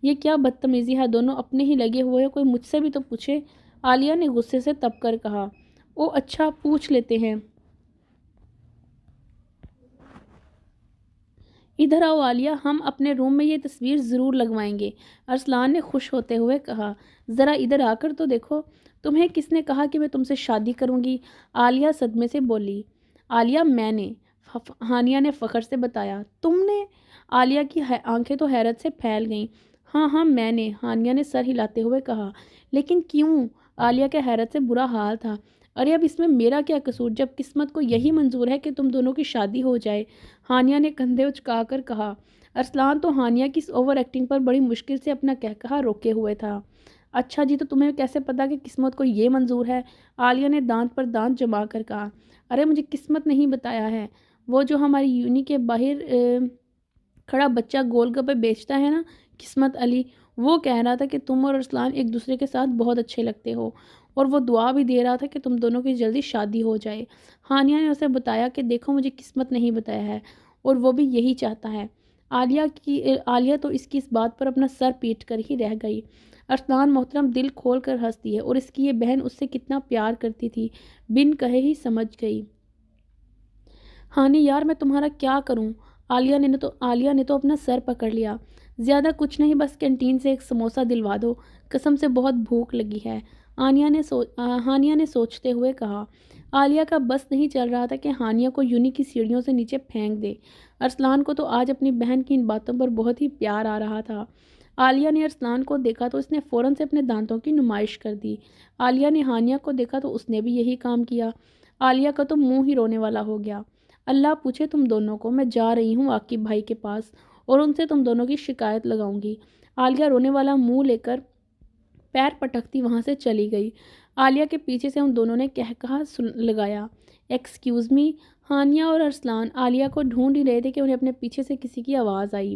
یہ کیا بدتمیزی ہے، دونوں اپنے ہی لگے ہوئے ہیں، کوئی مجھ سے بھی تو پوچھے۔ عالیہ نے غصے سے تپ کر کہا۔ او اچھا، پوچھ لیتے ہیں۔ ادھر آؤ عالیہ، ہم اپنے روم میں یہ تصویر ضرور لگوائیں گے، ارسلان نے خوش ہوتے ہوئے کہا۔ ذرا ادھر آ کر تو دیکھو، تمہیں کس نے کہا کہ میں تم سے شادی کروں گی؟ عالیہ صدمے سے بولی۔ عالیہ، میں نے، ہانیہ نے فخر سے بتایا۔ تم نے؟ عالیہ کی آنکھیں تو حیرت سے پھیل گئیں۔ ہاں میں نے، ہانیہ نے سر ہلاتے ہوئے کہا۔ لیکن کیوں؟ عالیہ کے حیرت سے برا حال تھا۔ ارے اب اس میں میرا کیا قصور، جب قسمت کو یہی منظور ہے کہ تم دونوں کی شادی ہو جائے، ہانیہ نے کندھے اچکا کر کہا۔ ارسلان تو ہانیہ کی اس اوور ایکٹنگ پر بڑی مشکل سے اپنا کہا روکے ہوئے تھا۔ اچھا جی، تو تمہیں کیسے پتا کہ قسمت کو یہ منظور ہے؟ عالیہ نے دانت پر دانت جما کر کہا۔ ارے مجھے قسمت نہیں بتایا ہے، وہ جو ہماری یونی کے باہر کھڑا بچہ گول گپے بیچتا ہے نا، قسمت علی، وہ کہہ رہا تھا کہ تم اور ارسلان ایک دوسرے کے ساتھ بہت اچھے لگتے ہو، اور وہ دعا بھی دے رہا تھا کہ تم دونوں کی جلدی شادی ہو جائے۔ ہانیہ نے اسے بتایا کہ دیکھو مجھے قسمت نہیں بتایا ہے، اور وہ بھی یہی چاہتا ہے۔ عالیہ تو اس کی اس بات پر اپنا سر پیٹ کر ہی رہ گئی۔ ارسلان محترم دل کھول کر ہنستی ہے، اور اس کی یہ بہن اس سے کتنا پیار کرتی تھی، بن کہے ہی سمجھ گئی۔ ہانی یار میں تمہارا کیا کروں؟ عالیہ نے تو اپنا سر پکڑ لیا۔ زیادہ کچھ نہیں، بس کینٹین سے ایک سموسہ دلوا دو، قسم سے بہت بھوک لگی ہے، ہانیہ نے سوچتے ہوئے کہا۔ عالیہ کا بس نہیں چل رہا تھا کہ ہانیہ کو یونی کی سیڑھیوں سے نیچے پھینک دے۔ ارسلان کو تو آج اپنی بہن کی ان باتوں پر بہت ہی پیار آ رہا تھا۔ عالیہ نے ارسلان کو دیکھا تو اس نے فوراً سے اپنے دانتوں کی نمائش کر دی۔ عالیہ نے ہانیہ کو دیکھا تو اس نے بھی یہی کام کیا۔ عالیہ کا تو منہ ہی رونے والا ہو گیا۔ اللہ پوچھے تم دونوں کو، میں جا رہی ہوں عاقب بھائی کے پاس اور ان سے تم دونوں کی شکایت لگاؤں گی۔ عالیہ رونے والا منہ لے کر پیر پٹکتی وہاں سے چلی گئی۔ عالیہ کے پیچھے سے ان دونوں نے کہا لگایا، ایکسکیوز می۔ ہانیہ اور ارسلان عالیہ کو ڈھونڈ ہی رہے تھے کہ انہیں اپنے پیچھے سے کسی کی آواز آئی۔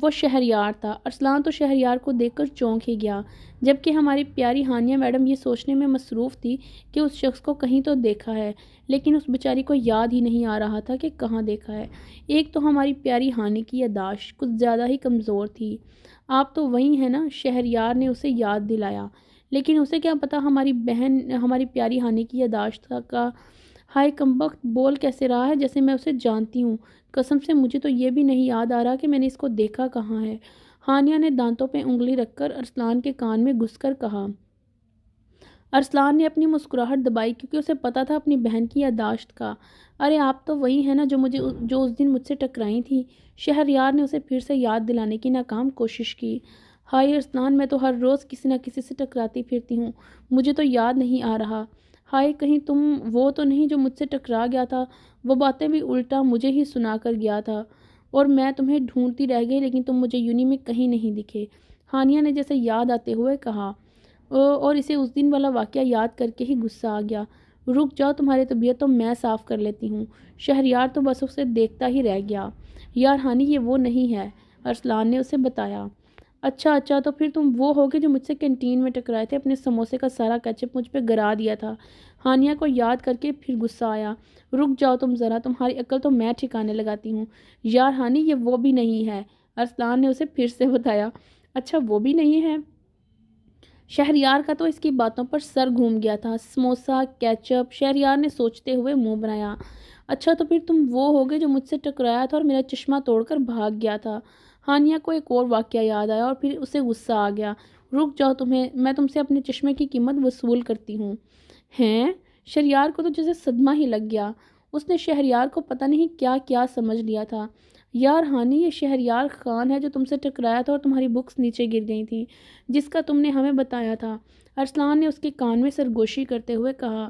وہ شہریار تھا۔ ارسلان تو شہریار کو دیکھ کر چونک ہی گیا، جبکہ ہماری پیاری ہانیہ میڈم یہ سوچنے میں مصروف تھی کہ اس شخص کو کہیں تو دیکھا ہے، لیکن اس بیچاری کو یاد ہی نہیں آ رہا تھا کہ کہاں دیکھا ہے۔ ایک تو ہماری پیاری ہانی کی یادداشت کچھ زیادہ ہی کمزور تھی۔ آپ تو وہی ہیں نا، شہریار نے اسے یاد دلایا، لیکن اسے کیا پتا ہماری پیاری ہانی کی یادداشت کا۔ ہائے کمبخت، بول کیسے رہا ہے جیسے میں اسے جانتی ہوں، قسم سے مجھے تو یہ بھی نہیں یاد آ رہا کہ میں نے اس کو دیکھا کہاں ہے۔ ہانیہ نے دانتوں پہ انگلی رکھ کر ارسلان کے کان میں گھس کر کہا۔ ارسلان نے اپنی مسکراہٹ دبائی کیونکہ اسے پتا تھا اپنی بہن کی یادداشت کا۔ ارے آپ تو وہی ہیں نا جو اس دن مجھ سے ٹکرائی تھی۔ شہریار نے اسے پھر سے یاد دلانے کی ناکام کوشش کی۔ ہائے ارسلان، میں تو ہر روز کسی نہ کسی سے ٹکراتی پھرتی ہوں، مجھے تو یاد نہیں آ رہا۔ ہائے کہیں تم وہ تو نہیں جو مجھ سے ٹکرا گیا تھا، وہ باتیں بھی الٹا مجھے ہی سنا کر گیا تھا، اور میں تمہیں ڈھونڈتی رہ گئی لیکن تم مجھے یونی میں کہیں نہیں دکھے۔ ہانیہ نے جیسے یاد آتے ہوئے کہا، اور اسے اس دن والا واقعہ یاد کر کے ہی غصہ آ گیا۔ رک جاؤ، تمہاری طبیعت تو میں صاف کر لیتی ہوں۔ شہریار تو بس اسے دیکھتا ہی رہ گیا۔ یار ہانی یہ وہ نہیں ہے، ارسلان نے اسے بتایا۔ اچھا تو پھر تم وہ ہوگے جو مجھ سے کینٹین میں ٹکرائے تھے، اپنے سموسے کا سارا کیچپ مجھ پہ گرا دیا تھا۔ ہانیہ کو یاد کر کے پھر غصہ آیا۔ رک جاؤ تم ذرا، تمہاری عقل تو میں ٹھکانے لگاتی ہوں۔ یار ہانی یہ وہ بھی نہیں ہے، ارسلان نے اسے پھر سے بتایا۔ اچھا وہ بھی نہیں ہے؟ شہریار کا تو اس کی باتوں پر سر گھوم گیا تھا۔ سموسہ، کیچپ، شہریار نے سوچتے ہوئے منہ بنایا۔ اچھا تو پھر تم وہ ہوگے جو مجھ سے ٹکرایا تھا اور میرا چشمہ توڑ کر بھاگ گیا تھا۔ ہانیہ کو ایک اور واقعہ یاد آیا اور پھر اسے غصہ آ گیا۔ رک جاؤ، میں تم سے اپنے چشمے کی قیمت وصول کرتی ہوں۔ ہیں؟ شہریار کو تو جیسے صدمہ ہی لگ گیا۔ اس نے شہریار کو پتہ نہیں کیا کیا سمجھ لیا تھا۔ یار ہانی یہ شہریار خان ہے جو تم سے ٹکرایا تھا اور تمہاری بکس نیچے گر گئی تھیں، جس کا تم نے ہمیں بتایا تھا۔ ارسلان نے اس کے کان میں سرگوشی کرتے ہوئے کہا۔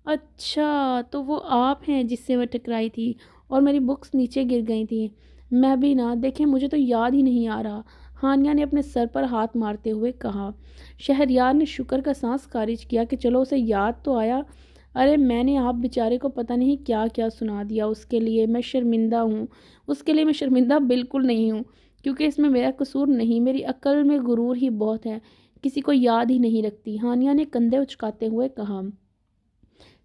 اچھا تو وہ آپ ہیں جس سے میں ٹکرائی تھی اور میری بکس نیچے گر گئی تھیں۔ میں بھی نہ، دیکھیں مجھے تو یاد ہی نہیں آ رہا، ہانیہ نے اپنے سر پر ہاتھ مارتے ہوئے کہا۔ شہریار نے شکر کا سانس خارج کیا کہ چلو اسے یاد تو آیا۔ ارے میں نے آپ بیچارے کو پتہ نہیں کیا کیا سنا دیا، اس کے لیے میں شرمندہ ہوں۔ اس کے لیے میں شرمندہ بالکل نہیں ہوں، کیونکہ اس میں میرا قصور نہیں، میری عقل میں غرور ہی بہت ہے، کسی کو یاد ہی نہیں رکھتی، ہانیہ نے کندھے اچکاتے ہوئے کہا۔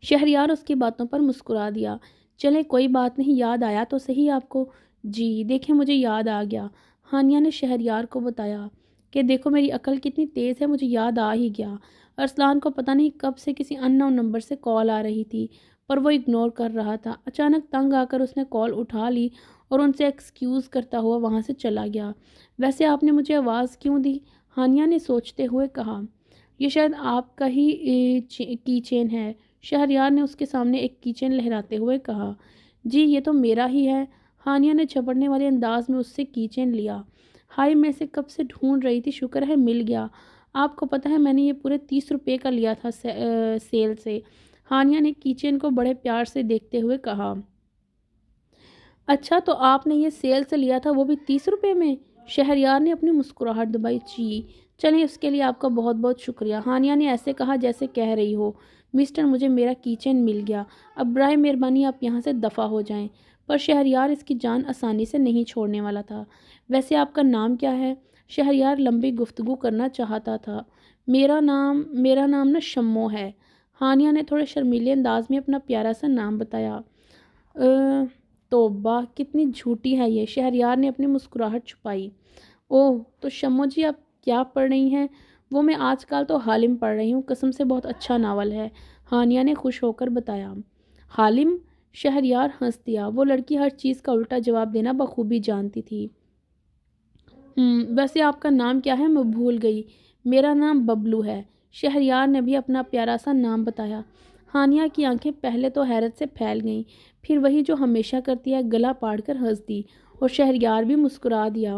شہریار اس کی باتوں پر مسکرا دیا۔ چلیں کوئی بات نہیں، یاد آیا تو صحیح آپ کو۔ جی دیکھیں مجھے یاد آ گیا، ہانیہ نے شہریار کو بتایا کہ دیکھو میری عقل کتنی تیز ہے، مجھے یاد آ ہی گیا۔ ارسلان کو پتہ نہیں کب سے کسی ان نون نمبر سے کال آ رہی تھی، پر وہ اگنور کر رہا تھا۔ اچانک تنگ آ کر اس نے کال اٹھا لی اور ان سے ایکسکیوز کرتا ہوا وہاں سے چلا گیا۔ ویسے آپ نے مجھے آواز کیوں دی؟ ہانیہ نے سوچتے ہوئے کہا۔ یہ شاید آپ کا ہی کی چین ہے، شہریار نے اس کے سامنے ایک کی چین لہراتے ہوئے کہا۔ جی یہ تو میرا ہی ہے، ہانیہ نے جھپٹنے والے انداز میں اس سے کی چین لیا۔ ہائے میں اسے کب سے ڈھونڈ رہی تھی، شکر ہے مل گیا۔ آپ کو پتہ ہے میں نے یہ پورے 30 روپے کا لیا تھا سیل سے، ہانیہ نے کی چین کو بڑے پیار سے دیکھتے ہوئے کہا۔ اچھا تو آپ نے یہ سیل سے لیا تھا، وہ بھی 30 روپے میں؟ شہریار نے اپنی مسکراہٹ دبائی۔ جی چلیں اس کے لیے آپ کا بہت بہت شکریہ۔ ہانیہ نے ایسے کہا جیسے کہہ رہی ہو مسٹر مجھے میرا کی چین مل گیا، اب برائے مہربانی آپ یہاں سے دفع ہو جائیں۔ پر شہریار اس کی جان آسانی سے نہیں چھوڑنے والا تھا۔ ویسے آپ کا نام کیا ہے؟ شہریار لمبی گفتگو کرنا چاہتا تھا۔ میرا نام نا شمو ہے۔ ہانیہ نے تھوڑے شرمیلے انداز میں اپنا پیارا سا نام بتایا۔ توبہ کتنی جھوٹی ہے یہ، شہریار نے اپنی مسکراہٹ چھپائی۔ اوہ تو شمو جی آپ کیا پڑھ رہی ہیں؟ وہ میں آج کل تو حالم پڑھ رہی ہوں، قسم سے بہت اچھا ناول ہے، ہانیہ نے خوش ہو کر بتایا۔ حالم؟ شہریار ہنس دیا، وہ لڑکی ہر چیز کا الٹا جواب دینا بخوبی جانتی تھی۔ ویسے آپ کا نام کیا ہے؟ میں بھول گئی۔ میرا نام ببلو ہے۔ شہریار نے بھی اپنا پیارا سا نام بتایا۔ ہانیہ کی آنکھیں پہلے تو حیرت سے پھیل گئیں، پھر وہی جو ہمیشہ کرتی ہے، گلا پاڑ کر ہنس دی، اور شہریار بھی مسکرا دیا۔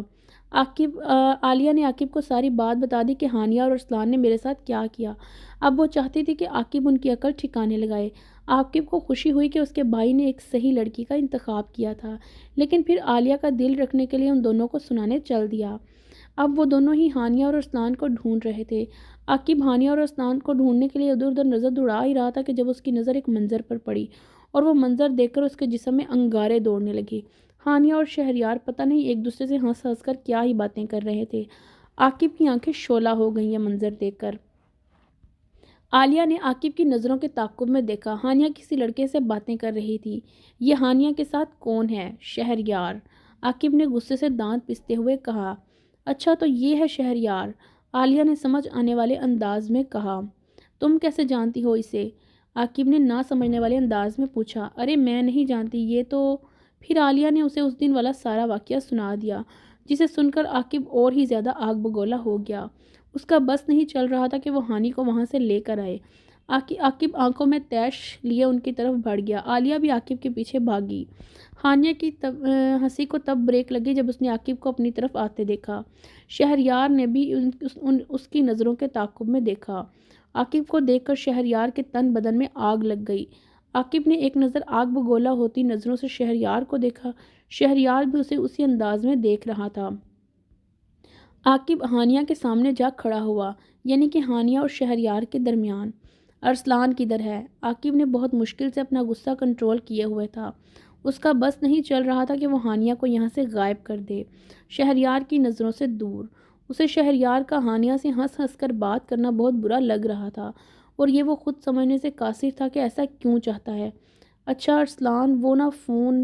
عالیہ نے عاقب کو ساری بات بتا دی کہ ہانیہ اور ارسلان نے میرے ساتھ کیا کیا۔ اب وہ چاہتی تھی کہ عاقب ان کی عقل ٹھکانے لگائے۔ عاقب کو خوشی ہوئی کہ اس کے بھائی نے ایک صحیح لڑکی کا انتخاب کیا تھا، لیکن پھر عالیہ کا دل رکھنے کے لیے ان دونوں کو سنانے چل دیا۔ اب وہ دونوں ہی ہانیہ اور ارسلان کو ڈھونڈ رہے تھے۔ عاقب ہانیہ اور ارسلان کو ڈھونڈنے کے لیے ادھر ادھر نظر دوڑا ہی رہا تھا کہ جب اس کی نظر ایک منظر پر پڑی، اور وہ منظر دیکھ کر اس کے جسم میں انگارے دوڑنے لگے۔ ہانیہ اور شہریار پتہ نہیں ایک دوسرے سے ہنس ہنس کر کیا ہی باتیں کر رہے تھے۔ عاقب کی آنکھیں شعلہ ہو گئیں یہ منظر دیکھ کر۔ عالیہ نے عاقب کی نظروں کے تعاقب میں دیکھا۔ ہانیہ کسی لڑکے سے باتیں کر رہی تھی۔ یہ ہانیہ کے ساتھ کون ہے؟ شہریار، عاقب نے غصے سے دانت پستے ہوئے کہا۔ اچھا تو یہ ہے شہریار، عالیہ نے سمجھ آنے والے انداز میں کہا۔ تم کیسے جانتی ہو اسے؟ عاقب نے نہ سمجھنے والے انداز میں پوچھا۔ ارے میں نہیں جانتی، یہ تو… پھر عالیہ نے اسے اس دن والا سارا واقعہ سنا دیا، جسے سن کر عاقب اور ہی زیادہ آگ بگولا ہو گیا۔ اس کا بس نہیں چل رہا تھا کہ وہ ہانی کو وہاں سے لے کر آئے۔ عاقب آنکھوں میں تیش لیے ان کی طرف بڑھ گیا۔ عالیہ بھی عاقب کے پیچھے بھاگی۔ ہانیہ کی ہنسی کو تب بریک لگی جب اس نے عاقب کو اپنی طرف آتے دیکھا۔ شہریار نے بھی اس کی نظروں کے تعاقب میں دیکھا۔ عاقب کو دیکھ کر شہریار کے تن بدن میں آگ لگ گئی۔ عاقب نے ایک نظر آگ بگولا ہوتی نظروں سے شہریار کو دیکھا۔ شہریار بھی اسے اسی انداز میں دیکھ رہا تھا۔ عاقب ہانیہ کے سامنے جا کھڑا ہوا، یعنی کہ ہانیہ اور شہریار کے درمیان۔ ارسلان کدھر ہے؟ عاقب نے بہت مشکل سے اپنا غصہ کنٹرول کیے ہوئے تھا۔ اس کا بس نہیں چل رہا تھا کہ وہ ہانیہ کو یہاں سے غائب کر دے، شہریار کی نظروں سے دور۔ اسے شہریار کا ہانیہ سے ہنس ہنس کر بات کرنا بہت برا لگ رہا تھا، اور یہ وہ خود سمجھنے سے قاصر تھا کہ ایسا کیوں چاہتا ہے۔ اچھا ارسلان، وہ نہ فون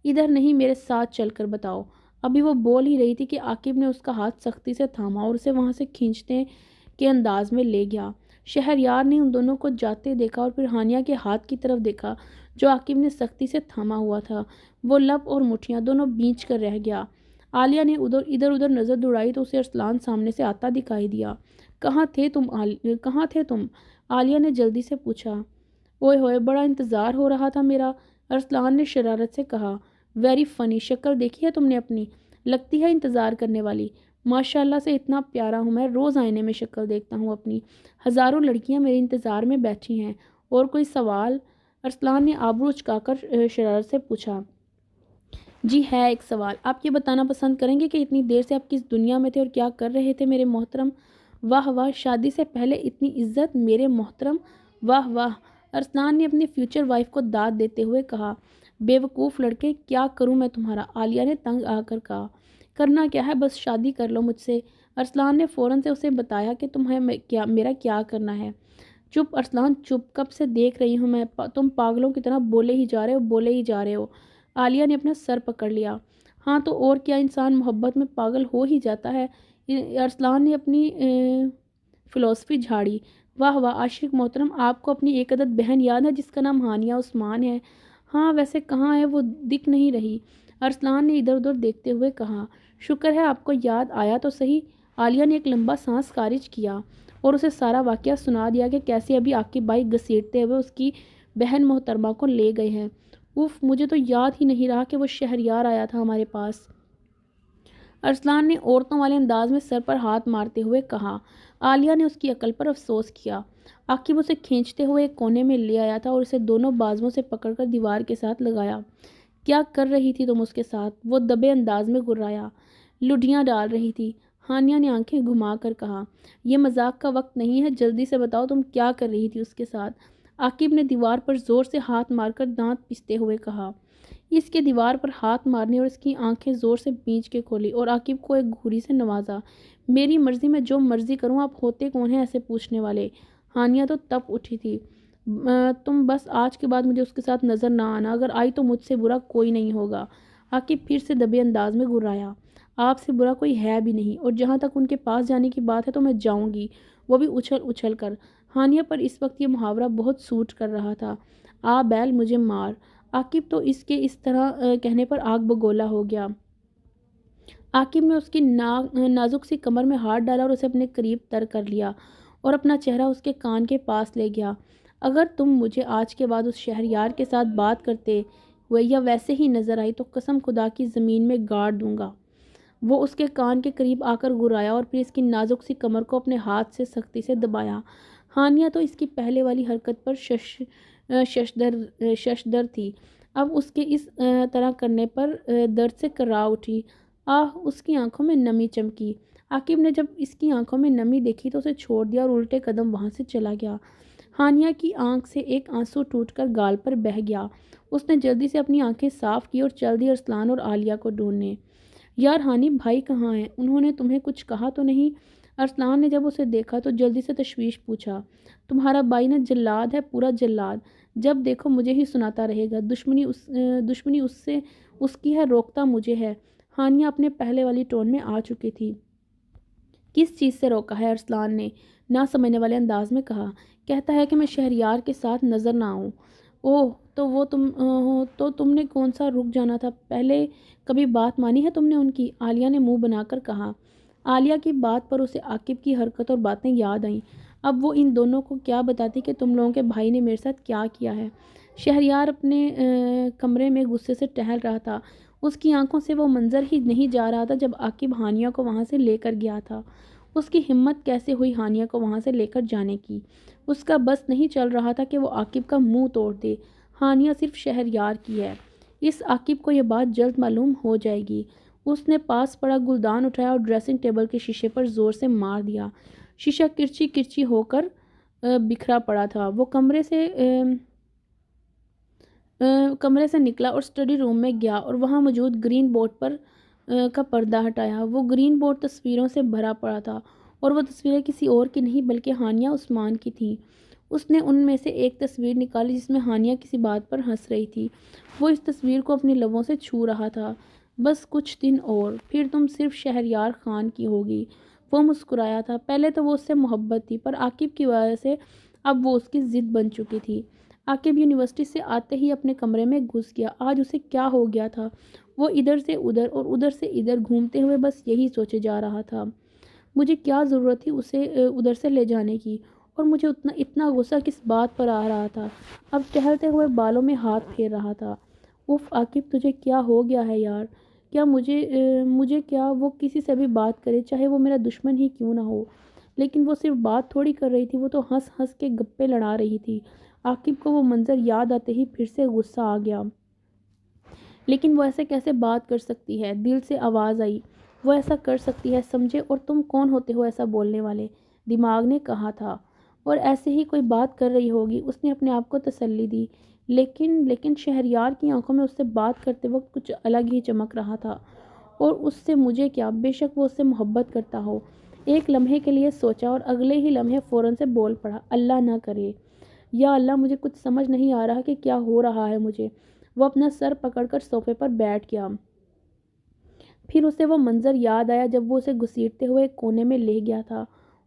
ادھر نہیں، میرے ساتھ چل کر بتاؤ۔ ابھی وہ بول ہی رہی تھی کہ عاقب نے اس کا ہاتھ سختی سے تھاما اور اسے وہاں سے کھینچنے کے انداز میں لے گیا۔ شہریار نے ان دونوں کو جاتے دیکھا اور پھر ہانیہ کے ہاتھ کی طرف دیکھا جو عاقب نے سختی سے تھاما ہوا تھا۔ وہ لب اور مٹھیاں دونوں بھینچ کر رہ گیا۔ عالیہ نے ادھر ادھر نظر دوڑائی تو اسے ارسلان سامنے سے آتا دکھائی دیا۔ کہاں تھے تم؟ عالیہ نے جلدی سے پوچھا۔ اوئے ہوئے، بڑا انتظار ہو رہا تھا میرا، ارسلان نے شرارت سے کہا۔ ویری فنی، شکل دیکھی ہے تم نے اپنی؟ لگتی ہے انتظار کرنے والی۔ ماشاءاللہ سے اتنا پیارا ہوں میں، روز آئینے میں شکل دیکھتا ہوں اپنی، ہزاروں لڑکیاں میرے انتظار میں بیٹھی ہیں۔ اور کوئی سوال؟ ارسلان نے آبرو اچکا کر شرارت سے پوچھا۔ جی ہے ایک سوال، آپ یہ بتانا پسند کریں گے کہ اتنی دیر سے آپ کس دنیا میں تھے اور کیا کر رہے تھے میرے محترم؟ واہ واہ، شادی سے پہلے اتنی عزت میرے محترم، واہ واہ، ارسلان نے اپنی فیوچر وائف کو داد دیتے ہوئے کہا۔ بے وقوف لڑکے، کیا کروں میں تمہارا؟ عالیہ نے تنگ آ کر کہا۔ کرنا کیا ہے، بس شادی کر لو مجھ سے۔ ارسلان نے فوراً سے اسے بتایا کہ تمہیں میرا کیا کرنا ہے۔ چپ ارسلان چپ، کب سے دیکھ رہی ہوں میں، تم پاگلوں کی طرح بولے ہی جا رہے ہو۔ عالیہ نے اپنا سر پکڑ لیا۔ ہاں تو اور کیا، انسان محبت میں پاگل ہو ہی جاتا ہے۔ ارسلان نے اپنی فلسفی جھاڑی۔ واہ واہ عاشق محترم، آپ کو اپنی ایک عدد بہن یاد ہے جس کا نام ہانیہ عثمان ہے؟ ہاں، ویسے کہاں ہے وہ، دکھ نہیں رہی، ارسلان نے ادھر ادھر دیکھتے ہوئے کہا۔ شکر ہے آپ کو یاد آیا تو صحیح۔ عالیہ نے ایک لمبا سانس خارج کیا اور اسے سارا واقعہ سنا دیا کہ کیسے ابھی عاقب بھائی گھسیٹتے ہوئے اس کی بہن محترمہ کو لے گئے ہیں۔ اوف، مجھے تو یاد ہی نہیں رہا کہ وہ شہریار آیا تھا ہمارے پاس۔ ارسلان نے عورتوں والے انداز میں سر پر ہاتھ مارتے ہوئے کہا۔ عالیہ نے اس کی عقل پر افسوس کیا۔ عاقب اسے کھینچتے ہوئے ایک کونے میں لے آیا تھا اور اسے دونوں بازوؤں سے پکڑ کر دیوار کے ساتھ لگایا۔ کیا کر رہی تھی تم اس کے ساتھ؟ وہ دبے انداز میں گرایا۔ لڈھیاں ڈال رہی تھی۔ ہانیہ نے آنکھیں گھما کر کہا، یہ مذاق کا وقت نہیں ہے، جلدی سے بتاؤ تم کیا کر رہی تھی اس کے ساتھ؟ عاقب نے دیوار پر زور سے ہاتھ مار کر دانت پستے ہوئے کہا۔ اس کے دیوار پر ہاتھ مارنے اور اس کی آنکھیں زور سے بھیج کے کھولی اور عاقب کو ایک گھوری سے نوازا۔ میری مرضی، میں جو مرضی کروں، آپ ہوتے کون ہیں ایسے پوچھنے والے؟ ہانیہ تو تپ اٹھی تھی۔ تم بس آج کے بعد مجھے اس کے ساتھ نظر نہ آنا، اگر آئی تو مجھ سے برا کوئی نہیں ہوگا۔ عاقب پھر سے دبے انداز میں گرایا، آپ سے برا کوئی ہے بھی نہیں، اور جہاں تک ان کے پاس جانے کی بات ہے تو میں جاؤں گی، وہ بھی اچھل اچھل کر۔ ہانیہ پر اس وقت یہ محاورہ بہت سوٹ کر رہا تھا، آ بیل مجھے مار۔ عاقب تو اس کے اس طرح کہنے پر آگ بگولا ہو گیا۔ عاقب نے اس کی نازک سی کمر میں ہاتھ ڈالا اور اسے اپنے قریب تر کر لیا اور اپنا چہرہ اس کے کان کے پاس لے گیا۔ اگر تم مجھے آج کے بعد اس شہریار کے ساتھ بات کرتے ہوئے یا ویسے ہی نظر آئی تو قسم خدا کی زمین میں گاڑ دوں گا۔ وہ اس کے کان کے قریب آ کر گرایا اور پھر اس کی نازک سی کمر کو اپنے ہاتھ سے سختی سے دبایا۔ ہانیہ تو اس کی پہلے والی حرکت پر ششدر تھی، اب اس کے اس طرح کرنے پر درد سے کرا اٹھی۔ اس کی آنکھوں میں نمی چمکی۔ عاقب نے جب اس کی آنکھوں میں نمی دیکھی تو اسے چھوڑ دیا اور الٹے قدم وہاں سے چلا گیا۔ ہانیہ کی آنکھ سے ایک آنسو ٹوٹ کر گال پر بہہ گیا۔ اس نے جلدی سے اپنی آنکھیں صاف کی اور چل دی ارسلان اور عالیہ کو ڈھونڈنے۔ یار ہانی، بھائی کہاں ہیں؟ انہوں نے تمہیں کچھ کہا تو نہیں؟ ارسلان نے جب اسے دیکھا تو جلدی سے تشویش پوچھا۔ تمہارا بھائی نا جلاد ہے، پورا جلاد، جب دیکھو مجھے ہی سناتا رہے گا، دشمنی اس سے اس کی ہے، روکتا مجھے ہے۔ ہانیہ اپنے پہلے والی ٹون میں آ چکی تھی۔ کس چیز سے روکا ہے؟ ارسلان نے نہ سمجھنے والے انداز میں کہا۔ کہتا ہے کہ میں شہریار کے ساتھ نظر نہ آؤں۔ اوہ، تو تم نے کون سا رک جانا تھا؟ پہلے کبھی بات مانی ہے تم نے ان کی؟ عالیہ نے منہ بنا کر کہا۔ عالیہ کی بات پر اسے عاقب کی حرکت اور باتیں یاد آئیں۔ اب وہ ان دونوں کو کیا بتاتی کہ تم لوگوں کے بھائی نے میرے ساتھ کیا کیا ہے۔ شہریار اپنے کمرے میں غصے سے ٹہل رہا تھا۔ اس کی آنکھوں سے وہ منظر ہی نہیں جا رہا تھا جب عاقب ہانیہ کو وہاں سے لے کر گیا تھا۔ اس کی ہمت کیسے ہوئی ہانیہ کو وہاں سے لے کر جانے کی؟ اس کا بس نہیں چل رہا تھا کہ وہ عاقب کا منہ توڑ دے۔ ہانیہ صرف شہریار کی ہے، اس عاقب کو یہ بات جلد معلوم ہو جائے گی۔ اس نے پاس پڑا گلدان اٹھایا اور ڈریسنگ ٹیبل کے شیشے پر زور سے مار دیا۔ شیشہ کرچی کرچی ہو کر بکھرا پڑا تھا۔ وہ کمرے سے نکلا اور اسٹڈی روم میں گیا اور وہاں موجود گرین بورڈ پر کا پردہ ہٹایا۔ وہ گرین بورڈ تصویروں سے بھرا پڑا تھا اور وہ تصویریں کسی اور کی نہیں بلکہ ہانیہ عثمان کی تھیں۔ اس نے ان میں سے ایک تصویر نکالی جس میں ہانیہ کسی بات پر ہنس رہی تھی۔ وہ اس تصویر کو اپنے لبوں سے چھو رہا تھا۔ بس کچھ دن اور، پھر تم صرف شہریار خان کی ہوگی۔ وہ مسکرایا تھا۔ پہلے تو وہ اس سے محبت تھی، پر عاقب کی وجہ سے اب وہ اس کی ضد بن چکی تھی۔ عاقب یونیورسٹی سے آتے ہی اپنے کمرے میں گھس گیا۔ آج اسے کیا ہو گیا تھا؟ وہ ادھر سے ادھر اور ادھر سے ادھر گھومتے ہوئے بس یہی سوچے جا رہا تھا، مجھے کیا ضرورت تھی اسے ادھر سے لے جانے کی، اور مجھے اتنا غصہ کس بات پر آ رہا تھا؟ اب ٹہلتے ہوئے بالوں میں ہاتھ پھیر رہا تھا۔ اف عاقب، تجھے کیا ہو گیا ہے یار؟ کیا مجھے کیا وہ کسی سے بھی بات کرے، چاہے وہ میرا دشمن ہی کیوں نہ ہو؟ لیکن وہ صرف بات تھوڑی کر رہی تھی، وہ تو ہنس ہنس کے گپے لڑا رہی تھی۔ عاقب کو وہ منظر یاد آتے ہی پھر سے غصہ آ گیا۔ لیکن وہ ایسے کیسے بات کر سکتی ہے؟ دل سے آواز آئی، وہ ایسا کر سکتی ہے، سمجھے؟ اور تم کون ہوتے ہو ایسا بولنے والے؟ دماغ نے کہا تھا، اور ایسے ہی کوئی بات کر رہی ہوگی، اس نے اپنے آپ کو تسلی دی۔ لیکن شہریار کی آنکھوں میں اس سے بات کرتے وقت کچھ الگ ہی چمک رہا تھا۔ اور اس سے مجھے کیا؟ بے شک وہ اس سے محبت کرتا ہو۔ ایک لمحے کے لیے سوچا اور اگلے ہی لمحے فوراً سے بول پڑا، اللہ نہ کرے، یا اللہ، مجھے کچھ سمجھ نہیں آ رہا کہ کیا ہو رہا ہے مجھے۔ وہ اپنا سر پکڑ کر صوفے پر بیٹھ گیا۔ پھر اسے وہ منظر یاد آیا جب وہ اسے گھسیٹتے ہوئے ایک کونے میں لے گیا تھا۔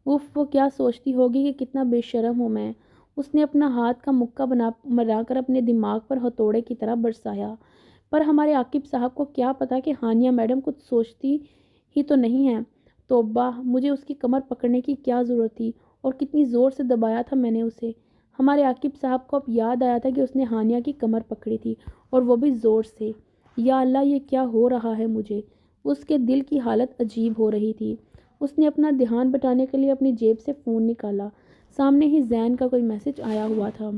اف، وہ کیا سوچتی ہوگی کہ کتنا بے شرم ہوں میں۔ اس نے اپنا ہاتھ کا مکہ بنا کر اپنے دماغ پر ہتھوڑے کی طرح برسایا۔ پر ہمارے عاقب صاحب کو کیا پتا کہ ہانیہ میڈم کچھ سوچتی ہی تو نہیں ہے۔ توبہ، مجھے اس کی کمر پکڑنے کی کیا ضرورت تھی، اور کتنی زور سے دبایا تھا میں نے اسے۔ ہمارے عاقب صاحب کو اب یاد آیا تھا کہ اس نے ہانیہ کی کمر پکڑی تھی، اور وہ بھی زور سے۔ یا اللہ، یہ کیا ہو رہا ہے مجھے؟ اس کے دل کی حالت عجیب ہو رہی تھی۔ اس نے اپنا دھیان بٹانے کے لیے اپنی جیب سے فون نکالا۔ سامنے ہی زین کا کوئی میسج آیا ہوا تھا۔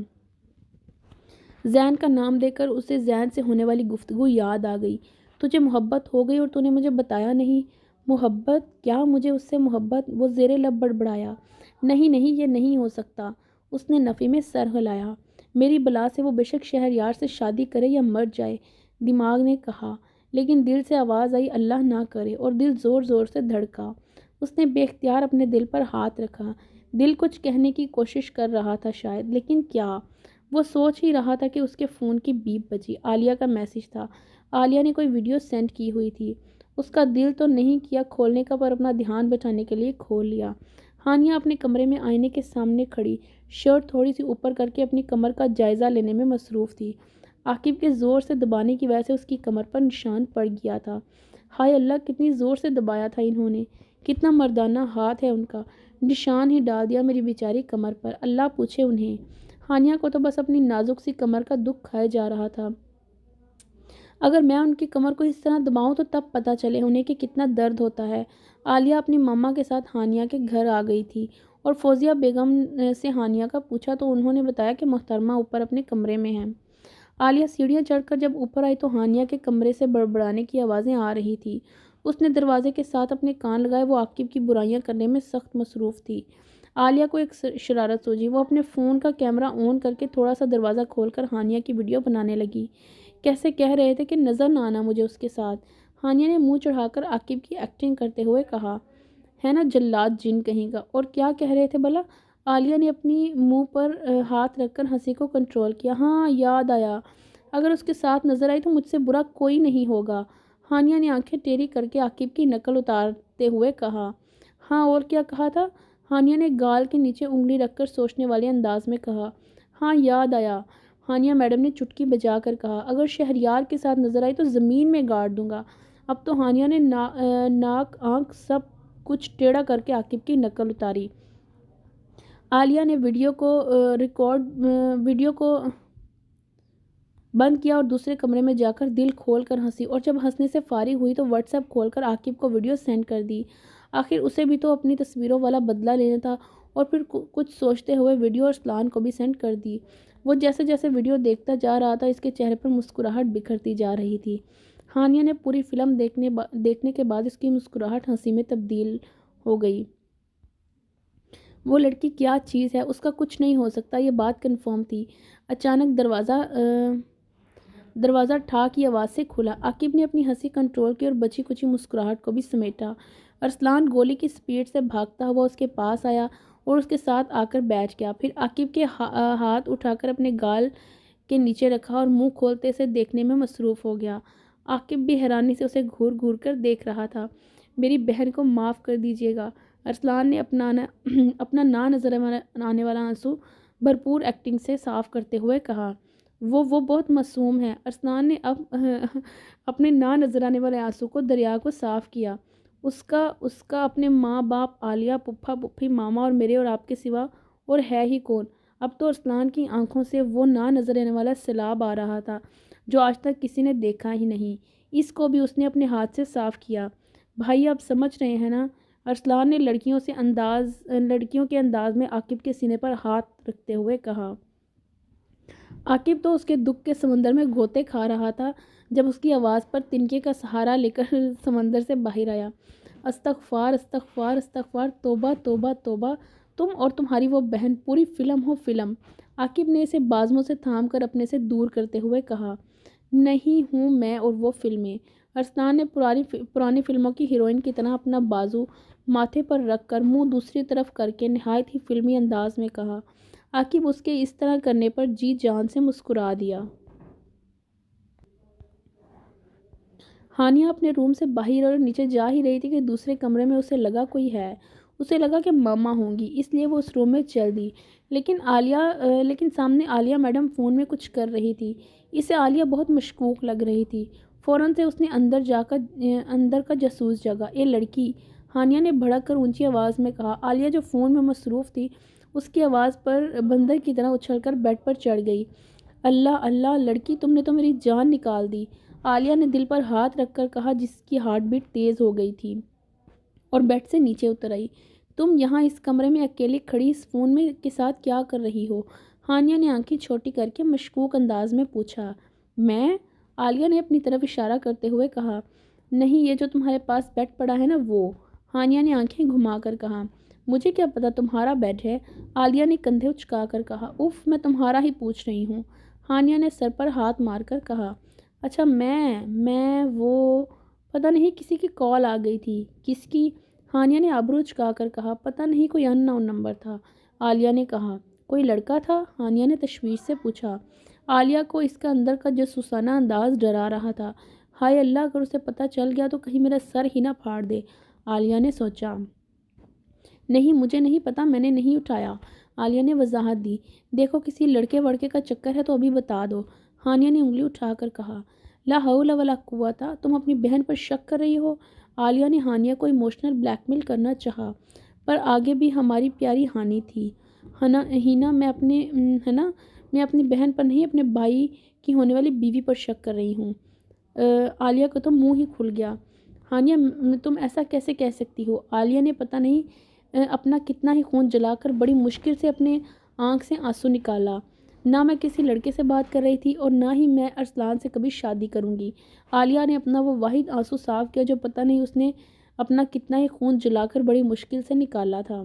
زین کا نام دے کر اسے زین سے ہونے والی گفتگو یاد آ گئی۔ تجھے محبت ہو گئی اور تو نے مجھے بتایا نہیں؟ محبت؟ کیا مجھے اس سے محبت؟ وہ زیر لب بڑبڑایا۔ نہیں نہیں، یہ نہیں ہو سکتا۔ اس نے نفی میں سر ہلایا۔ میری بلا سے وہ بے شک شہریار سے شادی کرے یا مر جائے، دماغ نے کہا، لیکن دل سے آواز آئی اللہ نہ کرے، اور دل زور زور سے دھڑکا۔ اس نے بے اختیار اپنے دل پر ہاتھ رکھا۔ دل کچھ کہنے کی کوشش کر رہا تھا شاید، لیکن کیا؟ وہ سوچ ہی رہا تھا کہ اس کے فون کی بیپ بجی۔ عالیہ کا میسج تھا۔ عالیہ نے کوئی ویڈیو سینڈ کی ہوئی تھی۔ اس کا دل تو نہیں کیا کھولنے کا، پر اپنا دھیان بچانے کے لیے کھول لیا۔ ہانیہ اپنے کمرے میں آئینے کے سامنے کھڑی، شرٹ تھوڑی سی اوپر کر کے اپنی کمر کا جائزہ لینے میں مصروف تھی۔ عاقب کے زور سے دبانے کی وجہ سے اس کی کمر پر نشان پڑ گیا تھا۔ ہائے اللہ، کتنی زور سے دبایا تھا انہوں نے، کتنا مردانہ ہاتھ ہے ان کا، نشان ہی ڈال دیا میری بیچاری کمر پر، اللہ پوچھے انہیں۔ ہانیہ کو تو بس اپنی نازک سی کمر کا دکھ کھائے جا رہا تھا۔ اگر میں ان کی کمر کو اس طرح دباؤں تو تب پتہ چلے انہیں کہ کتنا درد ہوتا ہے۔ عالیہ اپنی ماما کے ساتھ ہانیہ کے گھر آ گئی تھی، اور فوزیہ بیگم سے ہانیہ کا پوچھا تو انہوں نے بتایا کہ محترمہ اوپر اپنے کمرے میں ہیں۔ عالیہ سیڑھیاں چڑھ کر جب اوپر آئی تو ہانیہ کے کمرے سے بڑبڑانے کی آوازیں آ رہی تھی۔ اس نے دروازے کے ساتھ اپنے کان لگائے، وہ عاقب کی برائیاں کرنے میں سخت مصروف تھی۔ عالیہ کو ایک شرارت سوچی، وہ اپنے فون کا کیمرہ آن کر کے تھوڑا سا دروازہ کھول کر ہانیہ کی ویڈیو بنانے لگی۔ کیسے کہہ رہے تھے کہ نظر نہ آنا مجھے اس کے ساتھ، ہانیہ نے منہ چڑھا کر عاقب کی ایکٹنگ کرتے ہوئے کہا۔ ہے نا جلاد جن کہیں گا، اور کیا کہہ رہے تھے بھلا؟ عالیہ نے اپنی منہ پر ہاتھ رکھ کر ہنسی کو کنٹرول کیا۔ ہاں یاد آیا، اگر اس کے ساتھ نظر آئی تو مجھ سے برا کوئی نہیں ہوگا۔ ہانیہ نے آنکھیں ٹیڑھی کر کے عاقب کی نقل اتارتے ہوئے کہا۔ ہاں اور کیا کہا تھا؟ ہانیہ نے گال کے نیچے انگلی رکھ کر سوچنے والے انداز میں کہا۔ ہاں یاد آیا، ہانیہ میڈم نے چٹکی بجا کر کہا۔ اگر شہریار کے ساتھ نظر آئی تو زمین میں گاڑ دوں گا۔ اب تو ہانیہ نے ناک آنکھ سب کچھ ٹیڑھا کر کے عاقب کی نقل اتاری۔ عالیہ نے ویڈیو کو بند کیا اور دوسرے کمرے میں جا کر دل کھول کر ہنسی، اور جب ہنسنے سے فارغ ہوئی تو واٹس ایپ کھول کر عاقب کو ویڈیو سینڈ کر دی۔ آخر اسے بھی تو اپنی تصویروں والا بدلہ لینا تھا، اور پھر کچھ سوچتے ہوئے ویڈیو ارسلان کو بھی سینڈ کر دی۔ وہ جیسے جیسے ویڈیو دیکھتا جا رہا تھا، اس کے چہرے پر مسکراہٹ بکھرتی جا رہی تھی۔ ہانیہ نے پوری فلم دیکھنے کے بعد اس کی مسکراہٹ ہنسی میں تبدیل ہو گئی۔ وہ لڑکی کیا چیز ہے، اس کا کچھ نہیں ہو سکتا، یہ بات کنفرم تھی۔ اچانک دروازہ ٹھا کی آواز سے کھلا۔ عاقب نے اپنی ہنسی کنٹرول کی اور بچی کچی مسکراہٹ کو بھی سمیٹا۔ ارسلان گولی کی سپیڈ سے بھاگتا ہوا اس کے پاس آیا اور اس کے ساتھ آ کر بیٹھ گیا، پھر عاقب کے ہاتھ اٹھا کر اپنے گال کے نیچے رکھا اور منہ کھولتے سے دیکھنے میں مصروف ہو گیا۔ عاقب بھی حیرانی سے اسے گھور گھور کر دیکھ رہا تھا۔ میری بہن کو معاف کر دیجیے گا، ارسلان نے اپنا نہ نظر آنے والا آنسو بھرپور ایکٹنگ سے صاف کرتے ہوئے کہا۔ وہ بہت معصوم ہے۔ ارسلان نے اب اپنے نہ نظر آنے والے آنسو کو دریا کو صاف کیا۔ اس کا اپنے ماں باپ، عالیہ، پھپھا پھوپھی، ماما اور میرے اور آپ کے سوا اور ہے ہی کون؟ اب تو ارسلان کی آنکھوں سے وہ نہ نظر آنے والا سیلاب آ رہا تھا جو آج تک کسی نے دیکھا ہی نہیں۔ اس کو بھی اس نے اپنے ہاتھ سے صاف کیا۔ بھائی آپ سمجھ رہے ہیں نا؟ ارسلان نے لڑکیوں کے انداز میں عاقب کے سینے پر ہاتھ رکھتے ہوئے کہا۔ عاقب تو اس کے دکھ کے سمندر میں غوطے کھا رہا تھا جب اس کی آواز پر تنکے کا سہارا لے کر سمندر سے باہر آیا۔ استغفار استغفار استغفار، توبہ توبہ توبہ، تم اور تمہاری وہ بہن پوری فلم ہو فلم۔ عاقب نے اسے بازوؤں سے تھام کر اپنے سے دور کرتے ہوئے کہا۔ نہیں ہوں میں اور وہ فلمیں۔ ارسلان نے پرانی فلموں کی ہیروئن کی طرح اپنا بازو ماتھے پر رکھ کر منہ دوسری طرف کر کے نہایت ہی فلمی انداز میں کہا۔ عاقب اس کے اس طرح کرنے پر جی جان سے مسکرا دیا۔ ہانیہ اپنے روم سے باہر اور نیچے جا ہی رہی تھی کہ دوسرے کمرے میں اسے لگا کوئی ہے۔ اسے لگا کہ ماما ہوں گی، اس لیے وہ اس روم میں چل دی، لیکن سامنے عالیہ میڈم فون میں کچھ کر رہی تھی۔ اسے عالیہ بہت مشکوک لگ رہی تھی۔ فوراً سے اس نے اندر کا جاسوس جاگا۔ اے لڑکی، ہانیہ نے بھڑک کر اونچی آواز میں کہا۔ عالیہ جو فون میں مصروف تھی، اس کی آواز پر بندر کی طرح اچھل کر بیڈ پر چڑھ گئی۔ اللہ اللہ لڑکی، تم نے تو میری جان نکال دی، عالیہ نے دل پر ہاتھ رکھ کر کہا جس کی ہارٹ بیٹ تیز ہو گئی تھی، اور بیڈ سے نیچے اتر آئی۔ تم یہاں اس کمرے میں اکیلی کھڑی اس فون میں کے ساتھ کیا کر رہی ہو؟ ہانیہ نے آنکھیں چھوٹی کر کے مشکوک انداز میں پوچھا۔ میں؟ عالیہ نے اپنی طرف اشارہ کرتے ہوئے کہا۔ نہیں، یہ جو تمہارے پاس بیڈ پڑا ہے نا وہ۔ ہانیہ نے آنکھیں گھما کر کہا۔ مجھے کیا پتا تمہارا بیڈ ہے؟ عالیہ نے کندھے اچکا کر کہا۔ اف، میں تمہارا ہی پوچھ رہی ہوں، ہانیہ نے سر پر ہاتھ مار کر کہا۔ اچھا، میں وہ پتہ نہیں کسی کی کال آ گئی تھی۔ کس کی؟ ہانیہ نے ابرو اچکا کر کہا۔ پتہ نہیں، کوئی ان نون نمبر تھا، عالیہ نے کہا۔ کوئی لڑکا تھا؟ ہانیہ نے تشویش سے پوچھا۔ عالیہ کو اس کا اندر کا جاسوسانہ انداز ڈرا رہا تھا۔ ہائے اللہ، اگر اسے پتہ چل گیا تو کہیں میرا سر ہی نہ پھاڑ دے، عالیہ نے سوچا۔ نہیں، مجھے نہیں پتا، میں نے نہیں اٹھایا، عالیہ نے وضاحت دی۔ دیکھو، کسی لڑکے وڑکے کا چکر ہے تو ابھی بتا دو، ہانیہ نے انگلی اٹھا کر کہا۔ لا حول ولا قوت، تم اپنی بہن پر شک کر رہی ہو؟ عالیہ نے ہانیہ کو ایموشنل بلیک میل کرنا چاہا، پر آگے بھی ہماری پیاری ہانی تھی۔ ہینا، میں اپنی بہن پر نہیں، اپنے بھائی کی ہونے والی بیوی پر شک کر رہی ہوں۔ عالیہ کو تو منہ ہی کھل گیا۔ ہانیہ، تم ایسا کیسے کہہ سکتی ہو؟ عالیہ نے پتہ نہیں اپنا کتنا ہی خون جلا کر بڑی مشکل سے اپنے آنکھ سے آنسو نکالا۔ نہ میں کسی لڑکے سے بات کر رہی تھی اور نہ ہی میں ارسلان سے کبھی شادی کروں گی۔ عالیہ نے اپنا وہ واحد آنسو صاف کیا جو پتہ نہیں اس نے اپنا کتنا ہی خون جلا کر بڑی مشکل سے نکالا تھا۔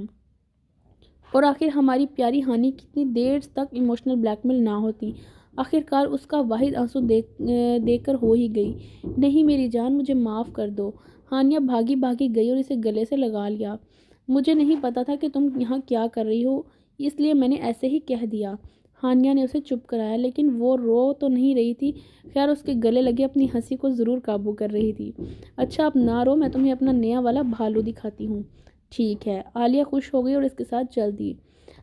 اور آخر ہماری پیاری ہانی کتنی دیر تک ایموشنل بلیک میل نہ ہوتی، آخرکار اس کا واحد آنسو دے کر ہو ہی گئی۔ نہیں میری جان، مجھے معاف کر دو۔ ہانیہ بھاگی گئی اور اسے گلے سے لگا لیا۔ مجھے نہیں پتا تھا کہ تم یہاں کیا کر رہی ہو، اس لیے میں نے ایسے ہی کہہ دیا۔ ہانیہ نے اسے چپ کرایا، لیکن وہ رو تو نہیں رہی تھی، خیر اس کے گلے لگے اپنی ہنسی کو ضرور قابو کر رہی تھی۔ اچھا اب نہ رو، میں تمہیں اپنا نیا والا بھالو دکھاتی ہوں۔ ٹھیک ہے، عالیہ خوش ہو گئی اور اس کے ساتھ چل دی۔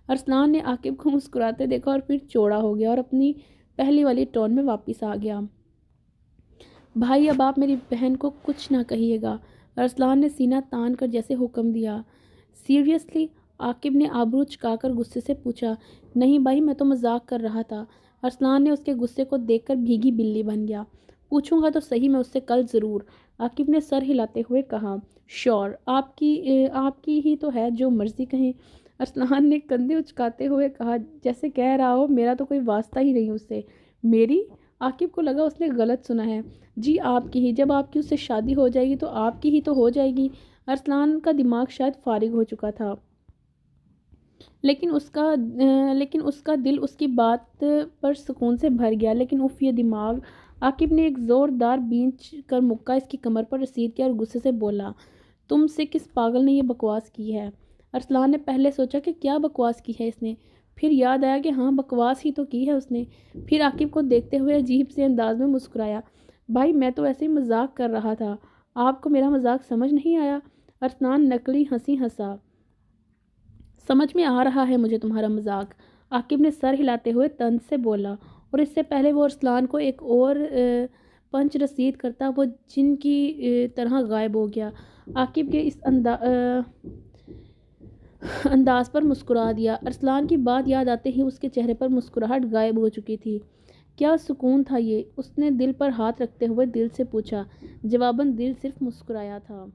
ارسلان نے عاقب کو مسکراتے دیکھا اور پھر چوڑا ہو گیا اور اپنی پہلی والی ٹون میں واپس آ گیا۔ بھائی، اب آپ میری بہن کو کچھ نہ کہیے گا، ارسلان نے سینہ تان کر جیسے حکم دیا۔ سیریسلی؟ عاقب نے آبرو چکا کر غصے سے پوچھا۔ نہیں بھائی، میں تو مذاق کر رہا تھا، ارسلان نے اس کے غصے کو دیکھ کر بھیگی بلی بن گیا۔ پوچھوں گا تو صحیح میں اس سے کل ضرور، عاقب نے سر ہلاتے ہوئے کہا۔ شور، آپ کی ہی تو ہے، جو مرضی کہیں، ارسلان نے کندھے اچکاتے ہوئے کہا، جیسے کہہ رہا ہو میرا تو کوئی واسطہ ہی نہیں اس سے۔ میری؟ عاقب کو لگا اس نے غلط سنا ہے۔ جی آپ کی ہی، جب آپ کی اس سے شادی ہو جائے گی تو آپ کی ہی تو ہو جائے گی۔ ارسلان کا دماغ شاید فارغ ہو چکا تھا، لیکن اس کا دل اس کی بات پر سکون سے بھر گیا۔ لیکن اف، یہ دماغ! عاقب نے ایک زوردار بینچ کر مکہ اس کی کمر پر رسید کیا اور غصے سے بولا، تم سے کس پاگل نے یہ بکواس کی ہے؟ ارسلان نے پہلے سوچا کہ کیا بکواس کی ہے اس نے، پھر یاد آیا کہ ہاں بکواس ہی تو کی ہے اس نے۔ پھر عاقب کو دیکھتے ہوئے عجیب سے انداز میں مسکرایا۔ بھائی میں تو ایسے ہی مذاق کر رہا تھا، آپ کو میرا مذاق سمجھ نہیں آیا؟ ارسلان نقلی ہنسی ہنسا۔ سمجھ میں آ رہا ہے مجھے تمہارا مذاق، عاقب نے سر ہلاتے ہوئے طنز سے بولا، اور اس سے پہلے وہ ارسلان کو ایک اور پنچ رسید کرتا وہ جن کی طرح غائب ہو گیا۔ عاقب کے اس انداز پر مسکرا دیا۔ ارسلان کی بات یاد آتے ہی اس کے چہرے پر مسکراہٹ غائب ہو چکی تھی۔ کیا سکون تھا یہ، اس نے دل پر ہاتھ رکھتے ہوئے دل سے پوچھا۔ جواباً دل صرف مسکرایا تھا۔